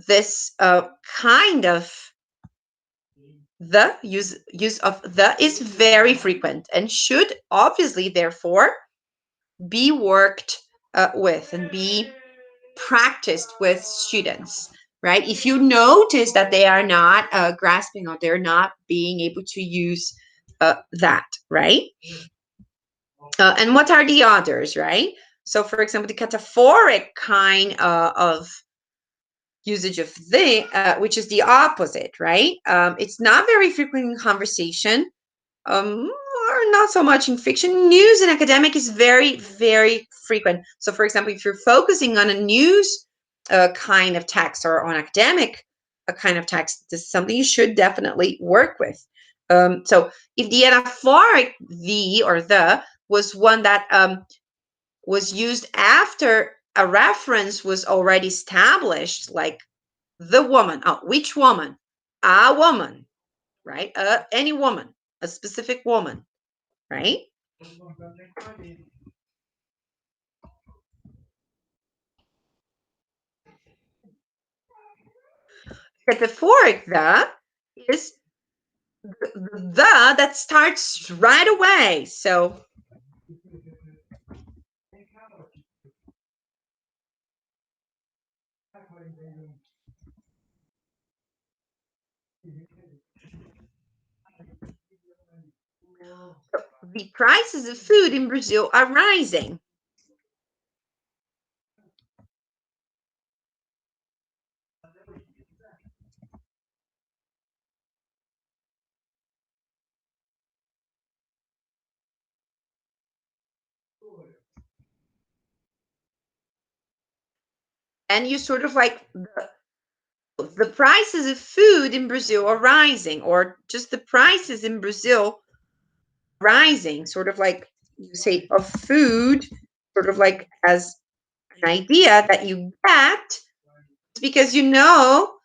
this kind of the use of the is very frequent and should obviously therefore be worked with and be practiced with students, right? If you notice that they are not grasping or they're not being able to use that, right? And what are the others, right? So for example, the cataphoric kind of usage of the, which is the opposite, right? It's not very frequent in conversation, or not so much in fiction. News and academic is very, very frequent. So for example, if you're focusing on a news kind of text or on academic kind of text, this is something you should definitely work with. So if the anaphoric the or the was one that was used after a reference was already established, like the woman, which woman? A woman, right? Any woman, a specific woman, right? Cataphoric the is the that starts right away. So the prices of food in Brazil are rising. And you sort of like the prices of food in Brazil are rising, or just the prices in Brazil rising, sort of like you say of food, sort of like as an idea that you get because you know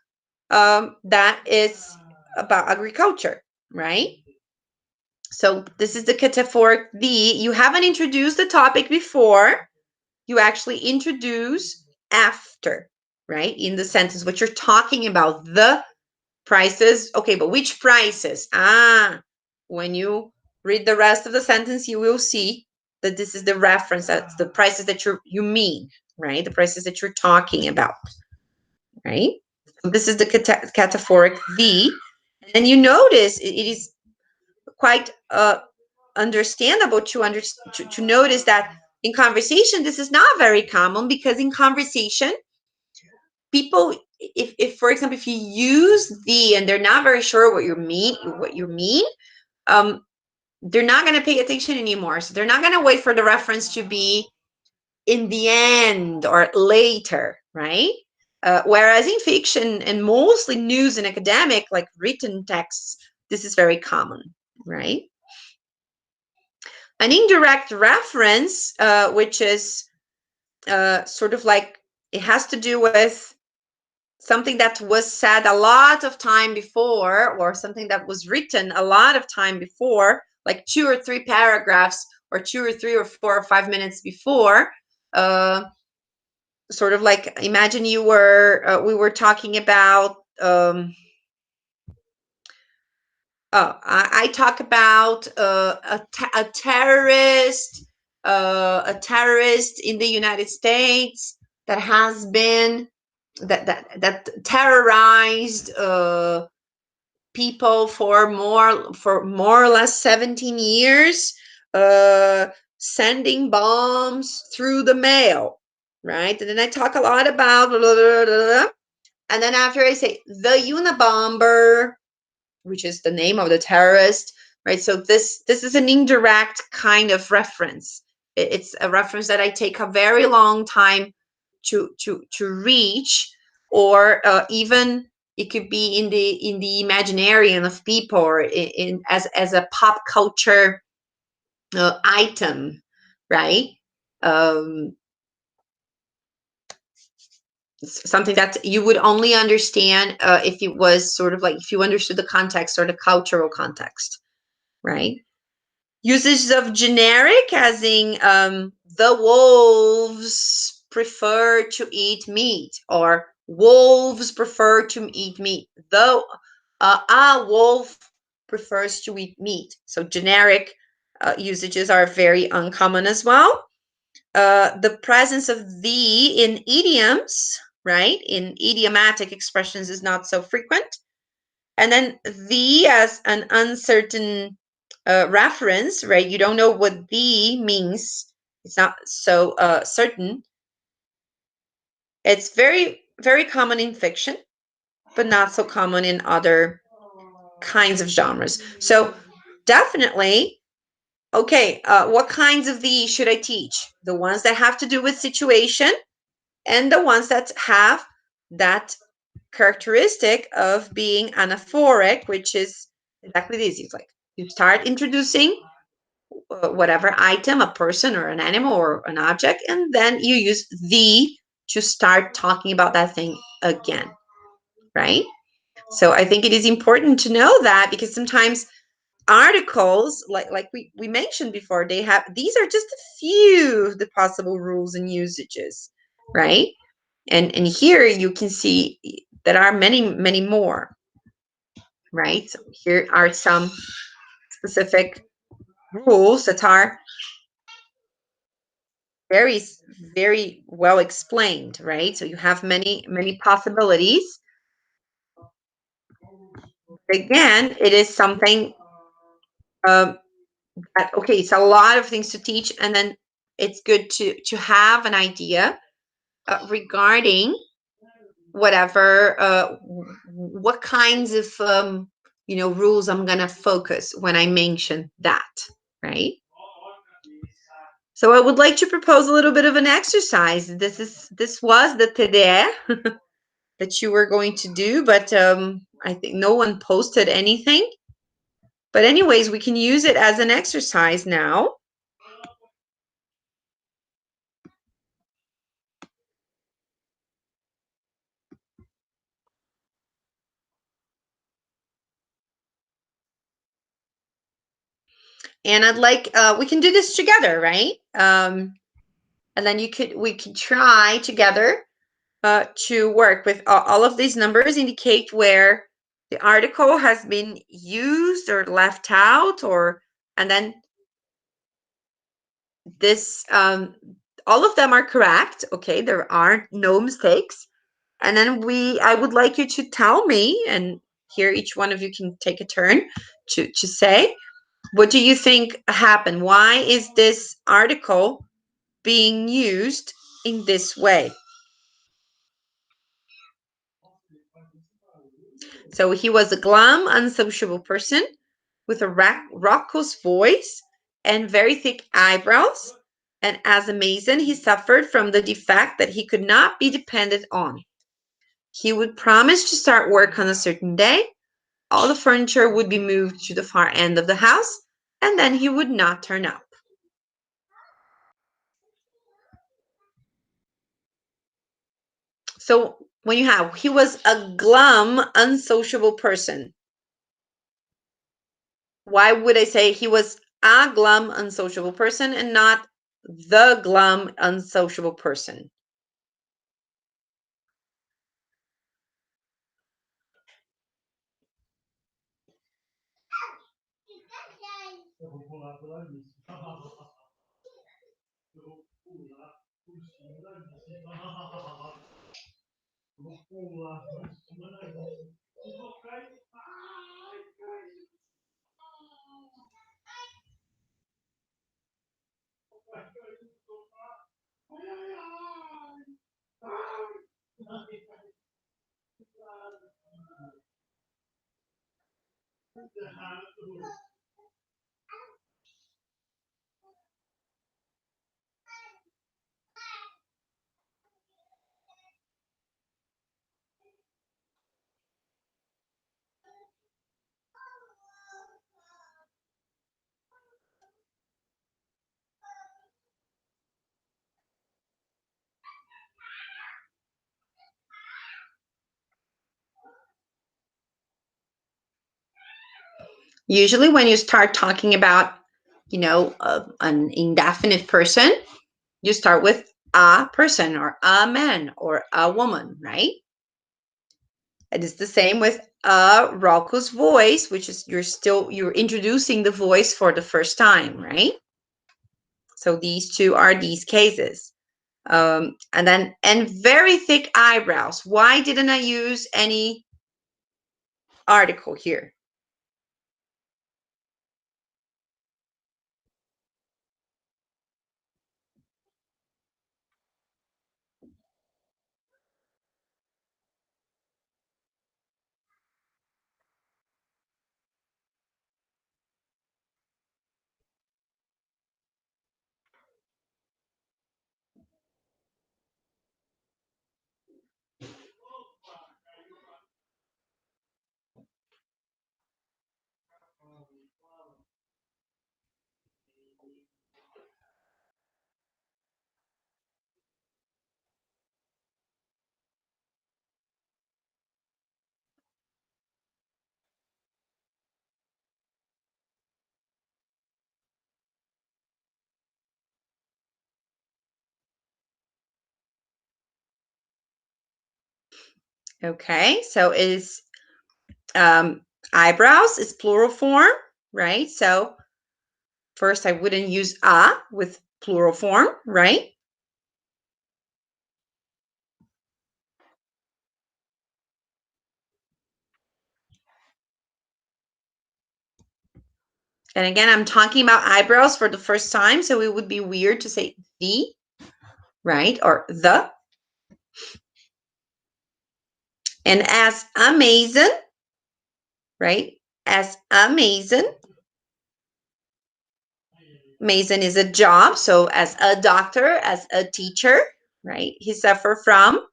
that is about agriculture, right? So this is the cataphoric the. You haven't introduced the topic before. You actually introduce after. right? In the sentence, what you're talking about, the prices. Okay, but which prices? When you read the rest of the sentence, you will see that this is the reference, that's the prices that you mean, right? The prices that you're talking about, right? So this is the cataphoric the. And you notice it is quite understandable to notice that in conversation, this is not very common, because in conversation, people, if for example, if you use the and they're not very sure what you mean, they're not going to pay attention anymore. So they're not going to wait for the reference to be in the end or later, right? Whereas in fiction and mostly news and academic, like written texts, this is very common, right? An indirect reference, which is sort of like, it has to do with something that was said a lot of time before, or something that was written a lot of time before, like 2 or 3 paragraphs, or 2 or 3 or 4 or 5 minutes before. Sort of like, imagine we were talking about, I talk about a terrorist in the United States that has been that terrorized people for more or less 17 years, sending bombs through the mail, right? And then I talk a lot about blah, blah, blah, blah, and then after I say the Unabomber, which is the name of the terrorist, right? So this is an indirect kind of reference. It's a reference that I take a very long time to reach, or even it could be in the imaginarium of people, or as a pop culture item, right? Something that you would only understand if it was sort of like, if you understood the context or the cultural context, right? Usage of generic, as in the wolves prefer to eat meat, or wolves prefer to eat meat. Though a wolf prefers to eat meat. So generic usages are very uncommon as well. The presence of the in idioms, right? In idiomatic expressions is not so frequent. And then the as an uncertain reference, right? You don't know what the means. It's not so certain. It's very, very common in fiction, but not so common in other kinds of genres. So definitely, okay, what kinds of the should I teach? The ones that have to do with situation, and the ones that have that characteristic of being anaphoric, which is exactly this. It's like you start introducing whatever item, a person or an animal or an object, and then you use the to start talking about that thing again, right? So I think it is important to know that, because sometimes articles, like we mentioned before, they have, these are just a few of the possible rules and usages, right? And here you can see there are many more, right? So here are some specific rules that are very, very well explained, right? So you have many possibilities. Again, it is something that, okay, it's a lot of things to teach, and then it's good to have an idea regarding whatever, what kinds of rules I'm gonna focus when I mention that, right? So I would like to propose a little bit of an exercise. This was the TDE that you were going to do, but I think no one posted anything. But anyways, we can use it as an exercise now. And I'd like, we can do this together, right? And then we could try together to work with. All of these numbers indicate where the article has been used or left out, and then this, all of them are correct. Okay, there are no mistakes. And then I would like you to tell me, and here each one of you can take a turn to say, what do you think happened? Why is this article being used in this way? So he was a glum, unsociable person with a raucous voice and very thick eyebrows. And as a mason, he suffered from the defect that he could not be depended on. He would promise to start work on a certain day. All the furniture would be moved to the far end of the house, and then he would not turn up. So when you have, he was a glum, unsociable person. Why would I say he was a glum, unsociable person and not the glum, unsociable person? Usually when you start talking about, an indefinite person, you start with a person or a man or a woman, right? It is the same with a raucous voice, which is you're introducing the voice for the first time, right? So these two are these cases. And very thick eyebrows. Why didn't I use any article here? Okay, so is eyebrows is plural form, right? So first I wouldn't use a with plural form, right? And again, I'm talking about eyebrows for the first time, so it would be weird to say the, right? Or the. And as a mason, right? As a mason, mason is a job. So as a doctor, as a teacher, right? He suffered from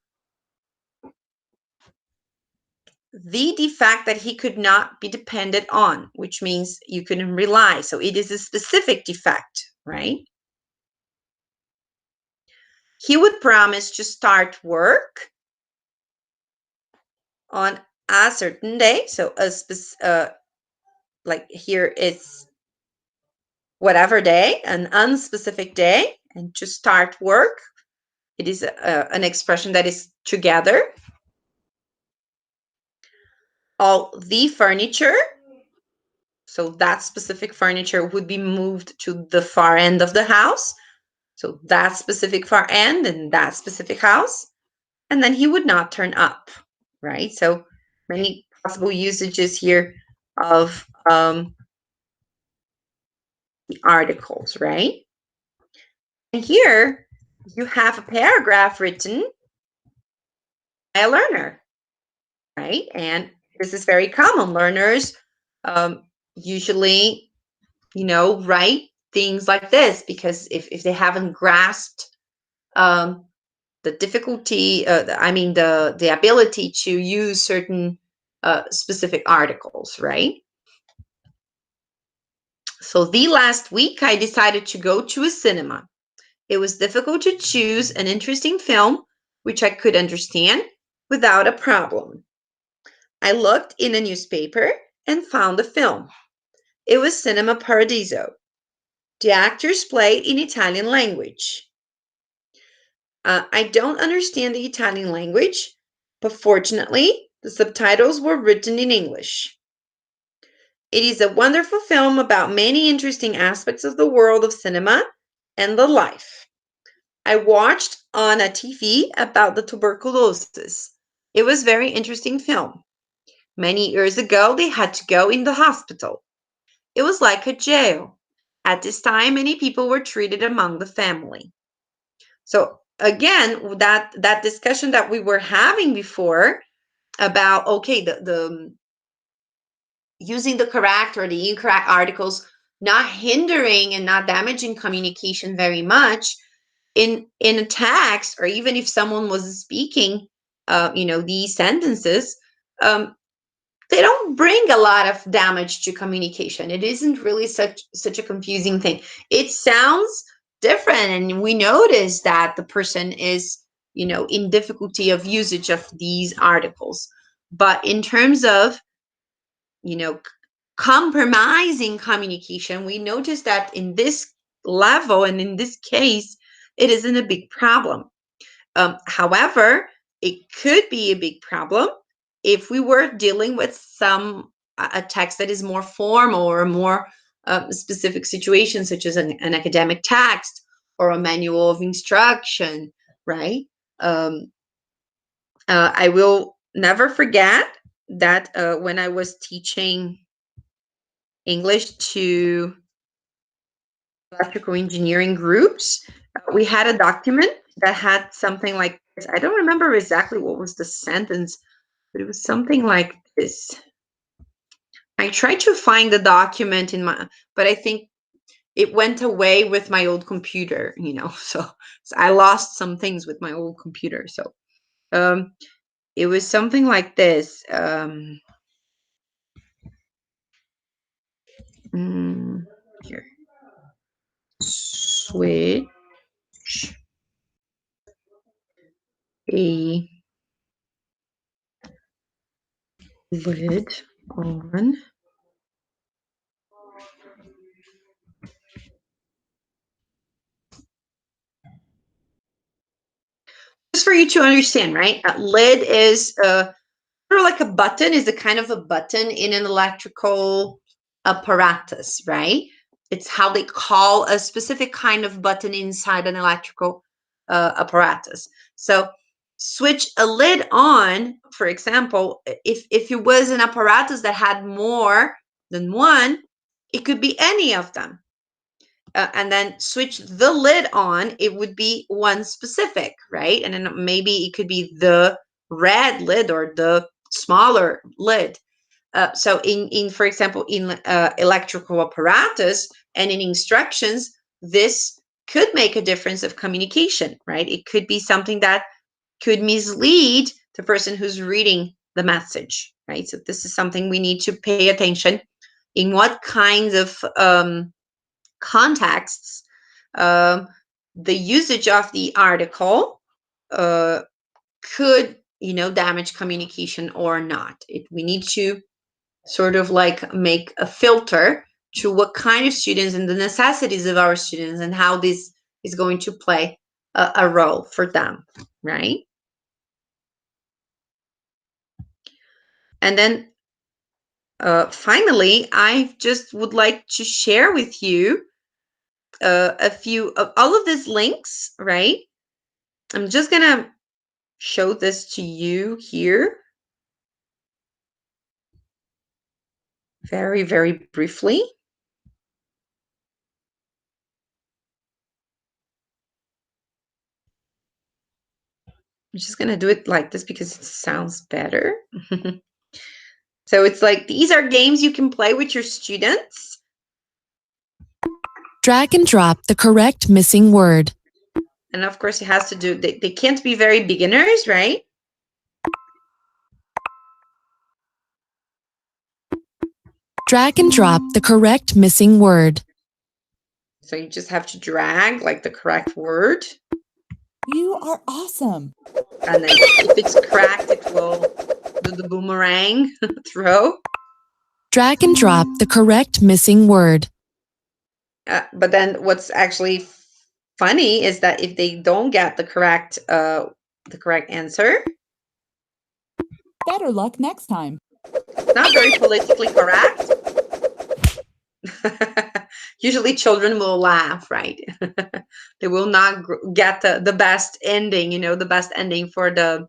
the defect that he could not be depended on, which means you couldn't rely. So it is a specific defect, right? He would promise to start work on a certain day. So like here it's whatever day, an unspecific day, and to start work It is an expression that is together. All the furniture. So that specific furniture would be moved to the far end of the house. So that specific far end and that specific house. And then he would not turn up, right? So many possible usages here of the articles, right? And here you have a paragraph written by a learner, right? And this is very common. Learners usually, write things like this because if they haven't grasped the difficulty, the ability to use certain specific articles, right? So the last week I decided to go to a cinema. It was difficult to choose an interesting film which I could understand without a problem. I looked in a newspaper and found a film. It was Cinema Paradiso. The actors played in Italian language. I don't understand the Italian language, but fortunately, the subtitles were written in English. It is a wonderful film about many interesting aspects of the world of cinema and the life. I watched on a TV about the tuberculosis. It was a very interesting film. Many years ago, they had to go in the hospital. It was like a jail. At this time, many people were treated among the family. So again, that discussion that we were having before about, okay, the using the correct or the incorrect articles, not hindering and not damaging communication very much in a text, or even if someone was speaking, these sentences, they don't bring a lot of damage to communication. It isn't really such a confusing thing. It sounds different, and we notice that the person is, in difficulty of usage of these articles. But in terms of, compromising communication, we notice that in this level and in this case, it isn't a big problem. However, it could be a big problem if we were dealing with a text that is more formal or a more specific situation, such as an academic text or a manual of instruction, right? I will never forget that when I was teaching English to electrical engineering groups, we had a document that had something like this. I don't remember exactly what was the sentence, but it was something like this. I tried to find the document but I think it went away with my old computer, so I lost some things with my old computer. So it was something like this. Here. Switch a lid on just for you to understand, right? A lid is sort of like a button, is a kind of a button in an electrical apparatus, right? It's how they call a specific kind of button inside an electrical apparatus. So switch a lid on, for example, if it was an apparatus that had more than one, it could be any of them. And then switch the lid on, it would be one specific, right? And then maybe it could be the red lid or the smaller lid. So in for example, in electrical apparatus and in instructions, this could make a difference of communication, right? It could be something that could mislead the person who's reading the message, right? So this is something we need to pay attention in what kinds of contexts the usage of the article could damage communication or not. We need to sort of like make a filter to what kind of students and the necessities of our students and how this is going to play a role for them, right? And then finally, I just would like to share with you a few of all of these links, right? I'm just gonna show this to you here very, very briefly. I'm just gonna do it like this because it sounds better. So it's like, these are games you can play with your students. Drag and drop the correct missing word. And of course, it has to do, they can't be very beginners, right? Drag and drop the correct missing word. So you just have to drag like the correct word. You are awesome. And then if it's cracked, it will do the boomerang throw. Drag and drop the correct missing word. But then what's actually funny is that if they don't get the correct answer, Better luck next time. not very politically correct. Usually children will laugh, right? They will not get the best ending, the best ending for the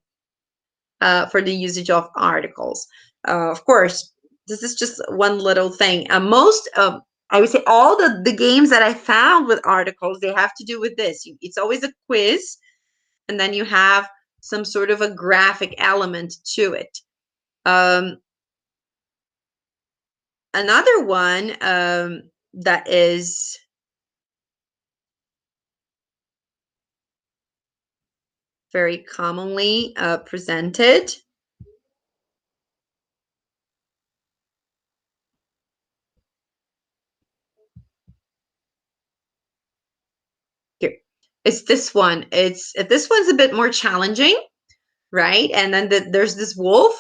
usage of articles. Of course, this is just one little thing. Most I would say all the games that I found with articles, they have to do with this. It's always a quiz, and then you have some sort of a graphic element to it. Another one that is very commonly presented here is this one. This one's a bit more challenging, right? And then there's this wolf,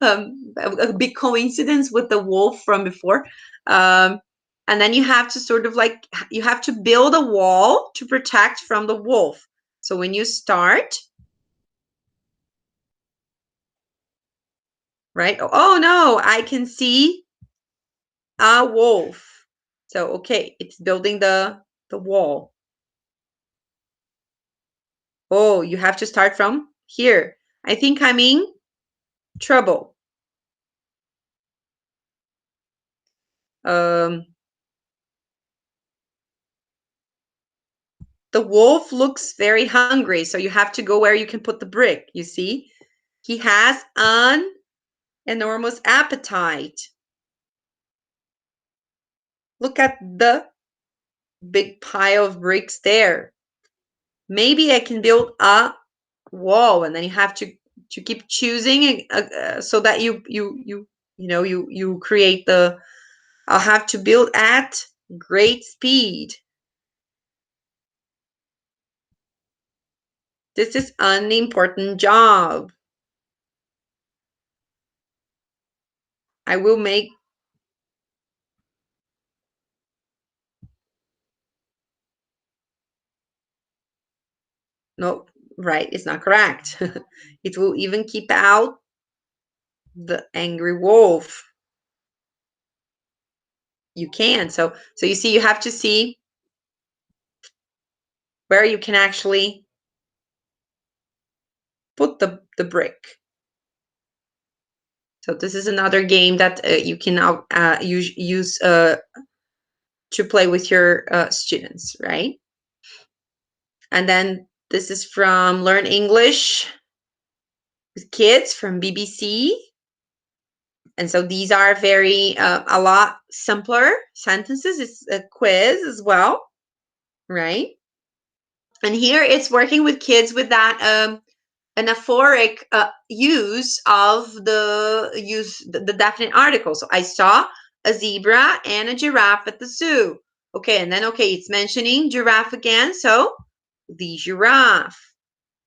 a big coincidence with the wolf from before. And then you have to sort of like, you have to build a wall to protect from the wolf. So when you start, right? Oh no, I can see a wolf. So, okay, it's building the wall. Oh, you have to start from here. I think I'm in trouble. The wolf looks very hungry, so you have to go where you can put the brick, you see? He has an enormous appetite. Look at the big pile of bricks there. Maybe I can build a wall, and then you have to keep choosing so that you create the. I'll have to build at great speed. This is an important job. I will make. No, right, it's not correct. It will even keep out the angry wolf. You can. So you see, you have to see where you can actually put the brick. So this is another game that you can use to play with your students, right? And then this is from Learn English with Kids from BBC. And so these are very, a lot simpler sentences. It's a quiz as well, right? And here it's working with kids with that anaphoric use of the definite article. So I saw a zebra and a giraffe at the zoo. Okay, and then, okay, it's mentioning giraffe again. So the giraffe,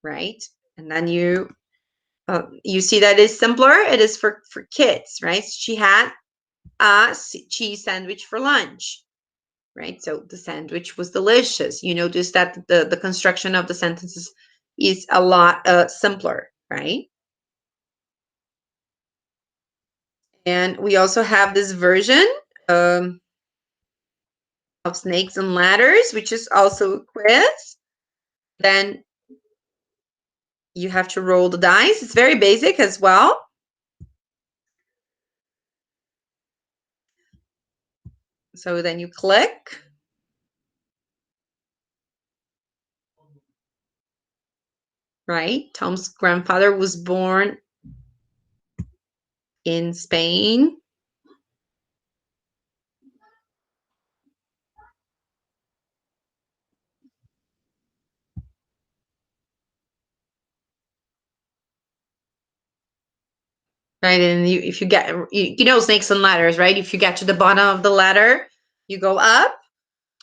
right? And then you see that is simpler. It is for kids, right? She had a cheese sandwich for lunch. right? So the sandwich was delicious. You notice that the construction of the sentences is a lot simpler, right? And we also have this version of snakes and ladders, which is also a quiz. Then you have to roll the dice. It's very basic as well. So then you click. Right? Tom's grandfather was born in Spain. Right, and if you get, you know, snakes and ladders, right? If you get to the bottom of the ladder, you go up,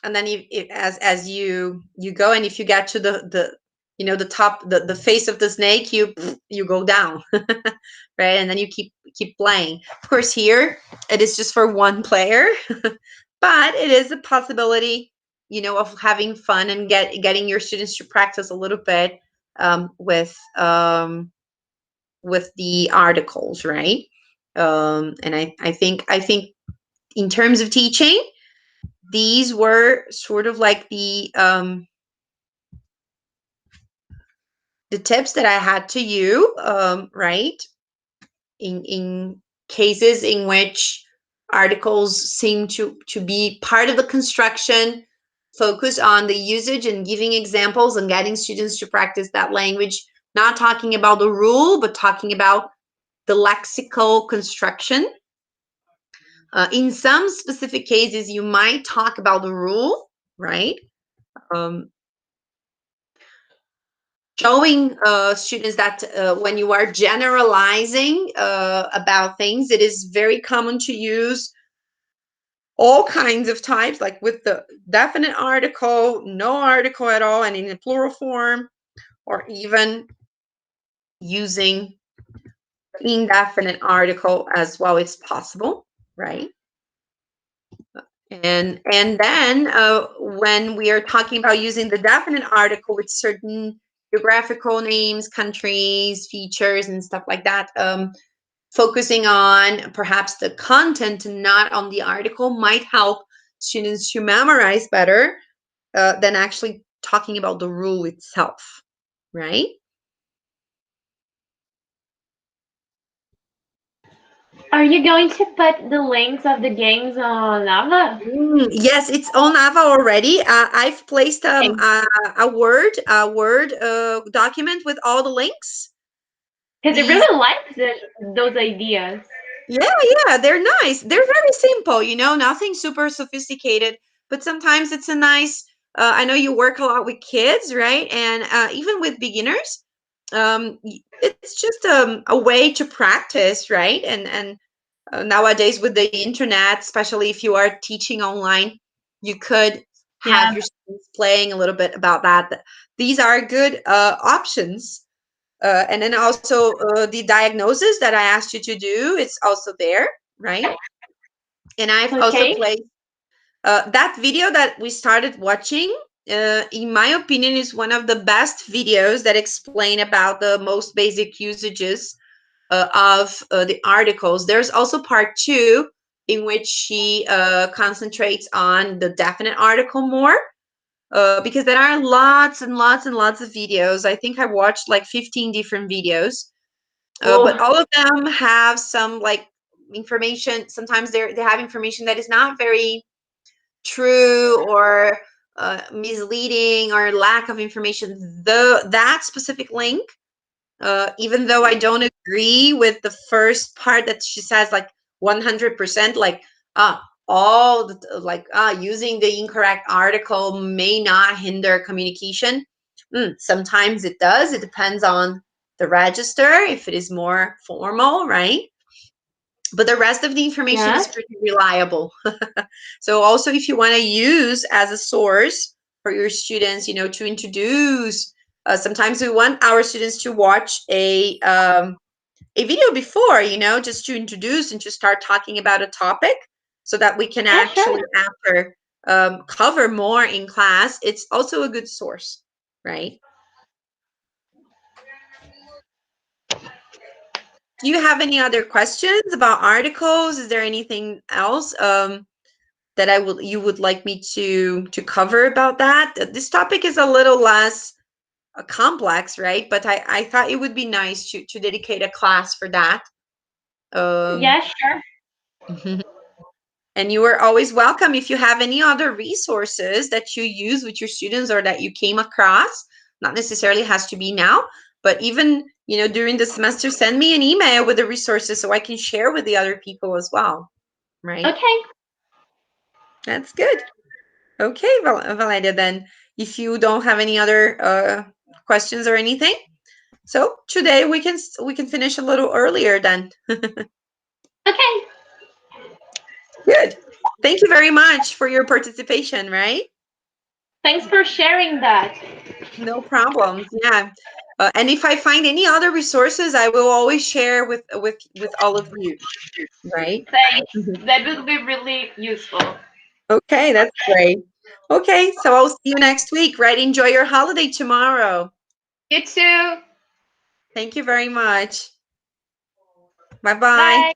and then as you go, and if you get to the you know, the top, the face of the snake, you go down, right? And then you keep playing. Of course, here it is just for one player, but it is a possibility, you know, of having fun and getting your students to practice a little bit with the articles, right? And I think in terms of teaching, these were sort of like the tips that I had to you, right? In cases in which articles seem to be part of the construction, focus on the usage and giving examples and getting students to practice that language, not talking about the rule, but talking about the lexical construction. In some specific cases, you might talk about the rule, right? Showing students that when you are generalizing about things, it is very common to use all kinds of types, like with the definite article, no article at all, and in a plural form, or even using indefinite article as well as possible, right? And then when we are talking about using the definite article with certain geographical names, countries, features, and stuff like that, focusing on perhaps the content and not on the article might help students to memorize better than actually talking about the rule itself, right? Are you going to put the links of the games on Aula? Yes, it's on Ava already. I've placed a Word document with all the links. Because I really like those ideas. Yeah, they're nice. They're very simple, you know, nothing super sophisticated, but sometimes it's a nice, I know you work a lot with kids, right? And even with beginners, it's just a way to practice, right? And nowadays with the internet, especially if you are teaching online, you could have your students playing a little bit about that. These are good options. And then also the diagnosis that I asked you to do, it's also there, right? And I've also played that video that we started watching. In my opinion, is one of the best videos that explain about the most basic usages of the articles. There's also part 2 in which she concentrates on the definite article more. Because there are lots and lots and lots of videos. I think I watched like 15 different videos, but all of them have some like information. Sometimes they have information that is not very true or misleading or lack of information. That specific link, even though I don't agree with the first part that she says, like 100%, like all the, like using the incorrect article may not hinder communication. Sometimes it does. It depends on the register, if it is more formal, right? But the rest of the information is pretty reliable. So also, if you want to use as a source for your students, you know, to introduce, sometimes we want our students to watch a video before, you know, just to introduce and to start talking about a topic, so that we can actually, after cover more in class, it's also a good source, right? Do you have any other questions about articles? Is there anything else that you would like me to cover about that? This topic is a little less complex, right? But I thought it would be nice to dedicate a class for that. Yeah, sure. And you are always welcome. If you have any other resources that you use with your students or that you came across, not necessarily has to be now, but even, you know, during the semester, send me an email with the resources so I can share with the other people as well, right? Okay. That's good. Okay, Valeria, then if you don't have any other questions or anything, so today we can finish a little earlier then. Okay. Good. Thank you very much for your participation, right? Thanks for sharing that. No problem. Yeah. And if I find any other resources, I will always share with all of you, right? Thanks. That would be really useful. Okay, that's great. Okay, so I'll see you next week, right? Enjoy your holiday tomorrow. You too. Thank you very much. Bye-bye. Bye.